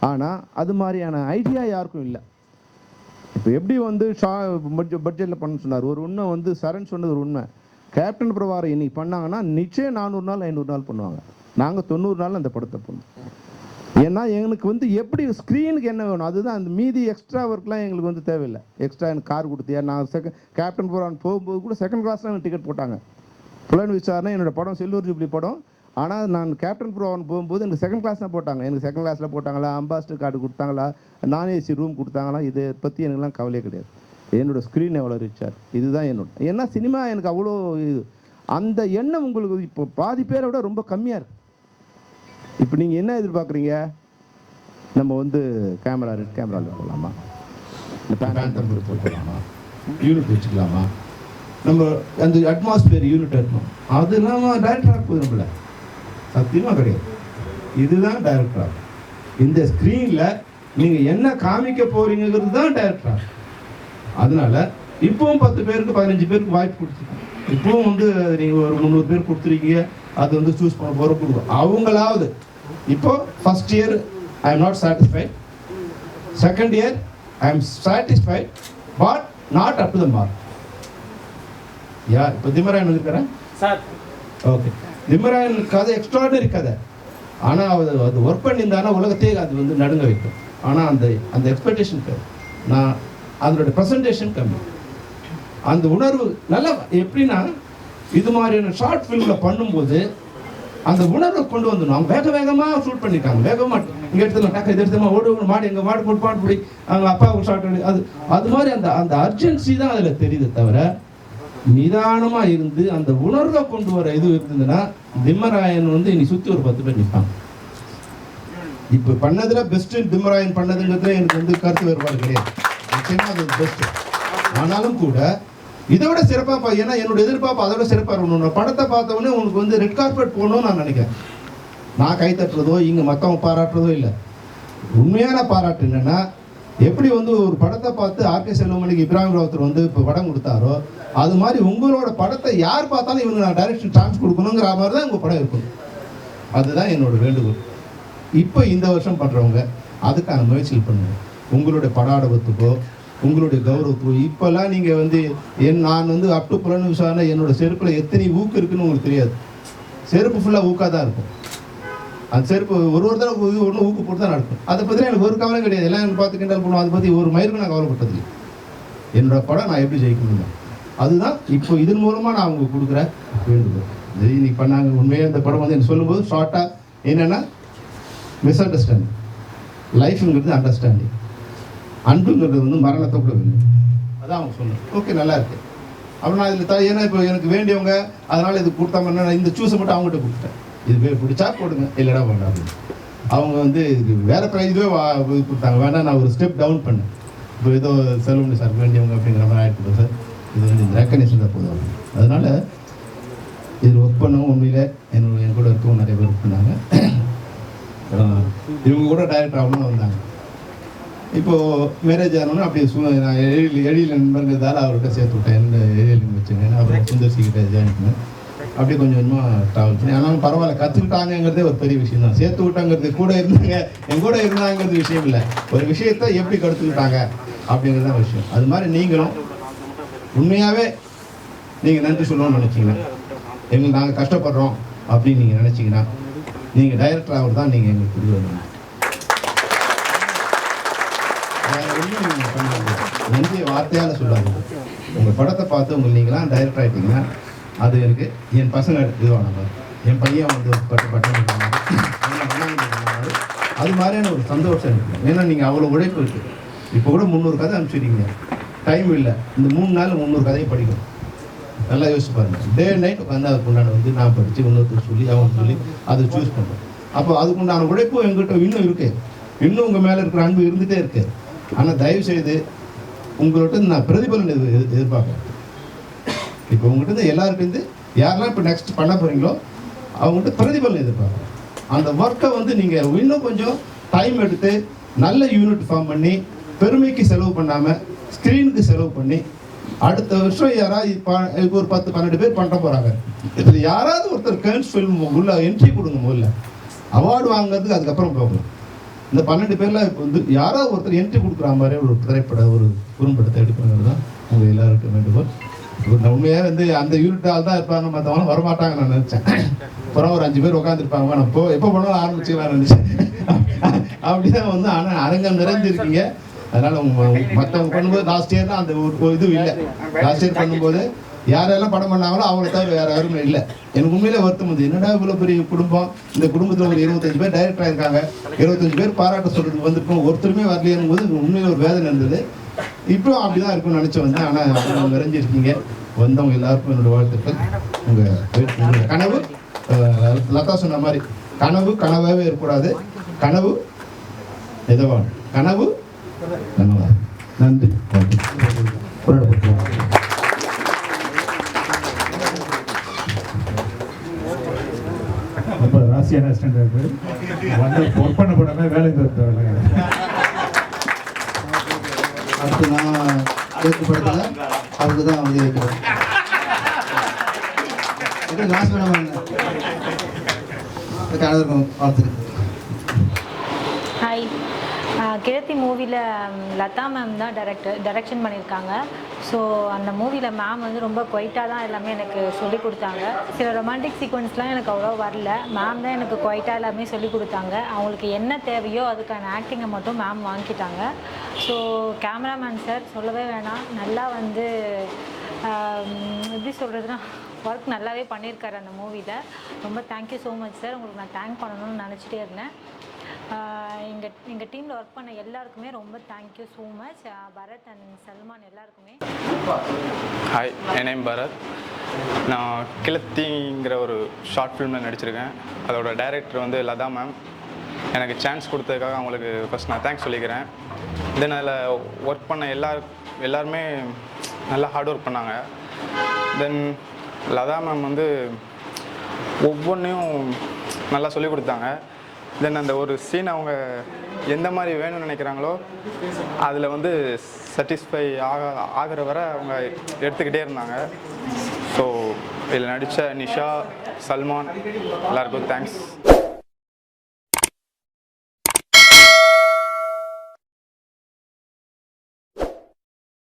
ஆனால் அது மாதிரியான ஐடியா யாருக்கும் இல்லை. இப்போ எப்படி வந்து பட்ஜெட்டில் பண்ண சொன்னார், ஒரு உண்மை வந்து சரண் சொன்னது ஒரு உண்மை. கேப்டன் பிரபாகர் இன்னைக்கு பண்ணாங்கன்னா நிச்சயம் 400 நாள் 500 நாள் பண்ணுவாங்க. நாங்கள் 90 நாள் அந்த படத்தை பண்ணோம். ஏன்னா எங்களுக்கு வந்து எப்படி ஸ்க்ரீனுக்கு என்ன வேணும் அதுதான். அந்த மீதி எக்ஸ்ட்ரா ஒர்க்லாம் எங்களுக்கு வந்து தேவையில்லை. எக்ஸ்ட்ரா எனக்கு கார் கொடுத்தியா, நான் கேப்டன் பிரபாகர் போகும்போது கூட 2nd கிளாஸில் எனக்கு டிக்கெட் போட்டாங்க. புலன் விசாரணை என்னோடய படம், சில்வர் ஜூப்ளி படம். ஆனால் நான் கேப்டன் பிரபாகரன் போகும்போது எனக்கு 2nd கிளாஸ் தான் போட்டாங்க. எனக்கு 2nd கிளாஸில் போட்டாங்களா, அம்பாஸ்டர் கார்டு கொடுத்தாங்களா, நான் ஏசி ரூம் கொடுத்தாங்களா, இதை பற்றி எனக்குலாம் கவலையே கிடையாது. என்னோடய ஸ்க்ரீன் எவ்வளோ ரிச்சார், இதுதான் என்னோட. ஏன்னா சினிமா எனக்கு அவ்வளோ இது, அந்த எண்ணம் உங்களுக்கு இப்போ பாதி பேரை விட ரொம்ப கம்மியாக இருக்குது. இப்போ நீங்கள் என்ன எதிர்பார்க்குறீங்க? நம்ம வந்து கேமராவில் போகலாமா, இந்த பேண்ட் போட்டுக்கலாமா, யூனிட் வச்சுக்கலாமா, நம்ம அந்த அட்மாஸ்பியர் யூனிட் இருக்கணும். அது இல்லாமல் டைரக்டராக போகுது நம்மள சத்தியமாக கிடையாது. இதுதான் டைரக்டராக. இந்த ஸ்க்ரீனில் நீங்கள் என்ன காமிக்க போகிறீங்கிறது தான் டைரக்டராக. அதனால இப்போவும் 10 பேருக்கு 15 பேருக்கு வாய்ப்பு கொடுத்துருக்கோம். இப்போவும் வந்து நீங்கள் ஒரு 300 பேர் கொடுத்துருக்கீங்க, அது வந்து சூஸ் பண்ண போகிற கொடுக்கும். அவங்களாவது இப்போ first year I am not satisfied, second year I am satisfied, but not up to the mark. யார் இப்போ திம்மராயன் இருக்கிறேன் சார்? ஓகே, திம்மராயன் கதை எக்ஸ்ட்ராடனரி கதை. ஆனால் அது ஒர்க் பண்ணியிருந்தானா உலகத்தையே அது வந்து நடுங்க வைக்கும். ஆனால் அந்த எக்ஸ்பெக்டேஷன் நான் அதனுடைய ப்ரெசன்டேஷன் கம்மி. அந்த உணர்வு நல்லா எப்படின்னா, இது மாதிரியான ஷார்ட் ஃபிலிமில் பண்ணும்போது அந்த உணர்வை கொண்டு வந்துடணும். அவங்க வேகமாக ஷூட் பண்ணியிருக்காங்க, வேகமாக இங்கே எடுத்துக்கலாம், டக்கு இது எடுத்துமா ஓடு மாடு எங்கள் மாடு போட்டு பாட்டு பிடி, அவங்க அப்பாவுக்கு ஷார்ட் அது மாதிரி அந்த அர்ஜென்சி தான் அதில் தெரியுது. தவிர நிதானமாக இருந்து அந்த உணர்வை கொண்டு வர இது இருந்ததுன்னா திம்மராயன் வந்து இன்னைக்கு சுற்றி ஒரு 10 பேர் நிற்பாங்க. இப்போ பண்ணதில் பெஸ்ட்டு திம்மராயன் பண்ணதுங்கிறதுல எனக்கு வந்து கருத்து வேறுபாடு கிடையாது. நிச்சயமாக அது பெஸ்ட்டு. ஆனாலும் கூட இதை விட சிறப்பாக, ஏன்னா என்னோட எதிர்பார்ப்பு அதை விட சிறப்பாக இருக்கணும். படத்தை பார்த்தவொடனே உனக்கு வந்து ரெட் கார்பெட் போகணும்னு நான் நினைக்கிறேன். நான் கை தட்டுறதோ இங்கே மற்றவங்க பாராட்டுறதோ இல்லை. உண்மையான பாராட்டு என்னென்னா, எப்படி வந்து ஒரு படத்தை பார்த்து ஆர்கே செல்வமணிக்கு இப்ராஹிம் ராவுத்தர் வந்து இப்போ படம் கொடுத்தாரோ, அது மாதிரி உங்களோட படத்தை யார் பார்த்தாலும் இவங்க நான் டைரக்ஷன் சான்ஸ் கொடுக்கணுங்கிற மாதிரி தான் உங்கள் படம் இருக்கணும். அதுதான் என்னோட வேண்டுகோள். இப்போ இந்த வருஷம் பண்ணுறவங்க அதுக்கான முயற்சிகள் பண்ணுங்க. உங்களுடைய படாடவத்துக்கோ உங்களுடைய கௌரவத்துக்கோ இப்போல்லாம் நீங்கள் வந்து நான் வந்து அப் டு புலன் விசாரணை என்னோட செருப்பில் எத்தனை ஊக்கு இருக்குன்னு உங்களுக்கு தெரியாது. செருப்பு ஃபுல்லாக ஊக்காக தான் இருக்கும். அந்த செருப்பு ஒரு தடவை ஒன்று ஊக்கு போட்டு தான் நடக்கும். அதை பற்றி எனக்கு ஒரு கவலை கிடையாது. எல்லாம் எனக்கு பார்த்து கிண்டல் பண்ணுவோம். அதை பற்றி ஒரு மயிருக்கு நான் கவலைப்பட்டது. என்னோட படம் நான் எப்படி ஜெயிக்கணும், அதுதான் இப்போ இதன் மூலமாக நான் அவங்க கொடுக்குற வேண்டுகோள். இன்னைக்கு பண்ணாங்க. உண்மையாக இந்த படம் வந்து எனக்கு சொல்லும்போது ஷார்ட்டாக என்னென்னா, மிஸ் அண்டர்ஸ்டாண்டிங், லைஃபுங்கிறது அண்டர்ஸ்டாண்டிங், அன்புங்கிறது வந்து மரணத்தை கூட வேணும். அதான் அவங்க சொன்னாங்க. ஓகே, நல்லா இருக்கு. அப்புறம் நான் இதில் ஏன்னா இப்போ எனக்கு வேண்டியவங்க அதனால் இது கொடுத்தாங்க, நான் இந்த சூஸை மட்டும் அவங்ககிட்ட கொடுத்துட்டேன். இது பேர் பிடிச்சா போடுங்க, இல்லைடா வேண்டாம் அப்படின்னு. அவங்க வந்து வேறு இதுவே கொடுத்தாங்க, வேணா நான் ஒரு ஸ்டெப் டவுன் பண்ணேன். இப்போ ஏதோ செல்வமணி சார் வேண்டியவங்க அப்படிங்கிற மாதிரி ஆகிட்டு சார், இது வந்து இந்த ரெக்கக்னேஷன் தான் போதும். அதனால் இதில் ஒர்க் பண்ணவங்க உண்மையில் என் கூட இருக்கவும் நிறைய பேர் ஒர்க் பண்ணாங்க. இவங்க கூட டைரக்டர் ஆகணும்னு வந்தாங்க. இப்போது மேரேஜ் ஆனோன்னா அப்படி நான் எழில் நண்பர்கிறதால அவர்கிட்ட சேர்த்து விட்டேன். என்ன எழில் வச்சுங்க அப்புறம் சுந்தர்சிக்கிட்ட ஜாயின் பண்ணேன். அப்படியே கொஞ்சம் கொஞ்சமாக ட்ராவல் பண்ணி ஆனாலும் பரவாயில்ல, கற்றுக்கிட்டாங்கிறதே ஒரு பெரிய விஷயம் தான். சேர்த்து விட்டாங்கிறது கூட இருந்தாங்க, என் கூட இருந்தாங்கிறது விஷயம் இல்லை, ஒரு விஷயத்தை எப்படி கற்றுக்கிட்டாங்க அப்படிங்கிறது தான் விஷயம். அது மாதிரி நீங்களும் உண்மையாகவே நீங்கள் நன்றி சொல்லணும்னு நினச்சிங்கன்னா, எங்களுக்கு நாங்கள் கஷ்டப்படுறோம் அப்படின்னு நீங்கள் நினச்சிங்கன்னா, நீங்கள் டைரக்டர் ஆகிறது தான் நீங்கள் எங்களுக்கு புரிய வரணும். வேறு ஒன்றும் நீங்கள் பண்ணாங்க, நன்றியை வார்த்தையால் சொல்லாது. உங்கள் படத்தை பார்த்து நீங்களாம் டைரக்டர் ஆகிட்டீங்கன்னா அது எனக்கு என் பசங்க இதுவானாங்க, என் பையன் வந்து பட்டம் அது மாதிரியான ஒரு சந்தோஷம் இருக்குது. ஏன்னா நீங்கள் அவ்வளோ உழைப்பு இருக்குது. இப்போ கூட 300 கதை அனுப்பிச்சிருக்கீங்க, டைம் இல்லை, இந்த 3 நாள் 300 கதையை படிக்கணும். நல்லா யோசிச்சு பாருங்கள். டே நைட் உட்காந்து அதுக்கு உண்டான வந்து நான் படித்து இன்னொருத்தர் சொல்லி அவன் சொல்லி அதை சூஸ் பண்ணுறேன். அப்போ அதுக்குண்டான உழைப்பும் எங்கிட்ட இன்னும் இருக்குது, இன்னும் உங்கள் மேலே இருக்கிற அன்பு இருந்துகிட்டே இருக்குது. ஆனால் தயவுசெய்து உங்கள்கிட்ட நான் பிரதிபலன் எதிர்பார்க்குறேன். இப்போ உங்கள்கிட்ட எல்லாருக்கிட்டேருந்து யாரெல்லாம் இப்போ நெக்ஸ்ட் பண்ண போகிறீங்களோ அவங்கள்ட்ட பிரதிபலன் எதிர்பார்க்குறேன். அந்த ஒர்க்கை வந்து நீங்கள் இன்னும் கொஞ்சம் டைம் எடுத்து நல்ல யூனிட் ஃபார்ம் பண்ணி பெருமைக்கு செலவு பண்ணாமல் ஸ்க்ரீனுக்கு செலவு பண்ணி அடுத்த வருஷம் யாராவது இப்போ ஒரு 10-12 பேர் பண்ண போகிறாங்க. இதில் யாராவது ஒருத்தர் கேர்ள்ஸ் ஃபில்ம் உள்ள என்ட்ரி கொடுங்க, முதல்ல அவார்டு வாங்குறதுக்கு அதுக்கப்புறம் போகணும். இந்த 12 பேரில் இப்போ வந்து யாராவது ஒருத்தர் என்ட்ரி கொடுக்குற மாதிரி ஒரு திரைப்பட ஒரு குறும்படத்தை எடுக்கணுங்கிறது தான் உங்கள் எல்லாருக்கும் வேண்டுகோள். உண்மையாக வந்து அந்த யூனிட்டால் தான் இருப்பாங்க, மற்றவங்களும் வரமாட்டாங்க நான் நினச்சேன். அப்புறம் ஒரு 5 பேர் உட்காந்துருப்பாங்க, நான் எப்போ பண்ணாலும் ஆரம்பிச்சுக்கலாம் நினச்சேன். அப்படிதான் வந்து ஆனால் அரங்கம் நிறைஞ்சிருக்கீங்க. அதனால் மற்றவங்க பண்ணும்போது லாஸ்ட் இயர்லாம் அந்த ஒரு இது இல்லை. லாஸ்ட் இயர் பண்ணும்போது யாரெல்லாம் படம் பண்ணாங்களோ அவங்கள தவிர வேறு யாருமே இல்லை. எனக்கு உண்மையிலே வருத்தம் வந்து என்னடா இவ்வளோ பெரிய குடும்பம், இந்த குடும்பத்தில் ஒரு 25 பேர் டைரக்டராக இருக்காங்க, 25 பேர் பாராட்ட சொல்கிறதுக்கு வந்திருக்கோம், ஒருத்தருமே வரலையும் போது உண்மையில ஒரு வேதனை இருந்தது. இப்போ அப்படிதான் இருக்கும்னு நினச்சி வந்தேன். ஆனால் நிறைஞ்சிருக்கீங்க. வந்தவங்க எல்லாருக்கும் என்னோட வாழ்த்துக்கள். உங்கள் கனவு லதா சொன்ன மாதிரி கனவு கனவாகவே இருக்கக்கூடாது, கனவு எதவான கனவு கனவா. நன்றி. ரொம்ப ராசியான ஸ்டாண்டர்ட் வந்து ஒர்க் பண்ண போடாம வேலை அடுத்து நான் கேட்கப்படுறதுல அவருக்கு தான் வந்து வைக்கிறேன். லாஸ்ட் வேணாம் பார்த்துருக்கு. ஹாய், கிழத்தி மூவியில் லதா மேம் தான் டைரக்ஷன் பண்ணியிருக்காங்க. ஸோ அந்த மூவியில் மேம் வந்து ரொம்ப குவைட்டாக தான் எல்லாமே எனக்கு சொல்லி கொடுத்தாங்க. சில ரொமான்டிக் சீக்வன்ஸ்லாம் எனக்கு அவ்வளோ வரல, மேம் தான் எனக்கு குவைட்டாக எல்லாமே சொல்லி கொடுத்தாங்க. அவங்களுக்கு என்ன தேவையோ அதுக்கான ஆக்டிங்கை மட்டும் மேம் வாங்கிட்டாங்க. ஸோ கேமராமேன் சார் சொல்லவே வேணாம், நல்லா வந்து எப்படி சொல்கிறதுனா ஒர்க் நல்லாவே பண்ணியிருக்காரு அந்த மூவியில். ரொம்ப தேங்க்யூ ஸோ மச் சார். உங்களுக்கு நான் தேங்க் பண்ணணும்னு நினச்சிட்டே இருந்தேன். எங்கள் டீமில் ஒர்க் பண்ண எல்லாருக்குமே ரொம்ப thank you so much. Bharath and Salman எல்லாருக்குமே. ஹாய், என் நேம் பரத். நான் கிழத்திங்கிற ஒரு ஷார்ட் ஃபிலிமில் நடிச்சிருக்கேன். அதோட டைரக்டர் வந்து லதா மேம். எனக்கு சான்ஸ் கொடுத்ததுக்காக அவங்களுக்கு ஃபஸ்ட் நான் தேங்க்ஸ் சொல்லிக்கிறேன். தென் அதில் ஒர்க் பண்ண எல்லாருமே நல்லா ஹார்ட் ஒர்க் பண்ணாங்க. தென் லதா மேம் வந்து ஒவ்வொன்றையும் நல்லா சொல்லிக் கொடுத்தாங்க. தென் அந்த ஒரு சீன் அவங்க எந்த மாதிரி வேணும்னு நினைக்கிறாங்களோ அதில் வந்து சாட்டிஸ்ஃபை ஆகிற வரை அவங்க எடுத்துக்கிட்டே இருந்தாங்க. ஸோ இதில் நடித்த நிஷா, சல்மான் எல்லாருக்கும் தேங்க்ஸ்.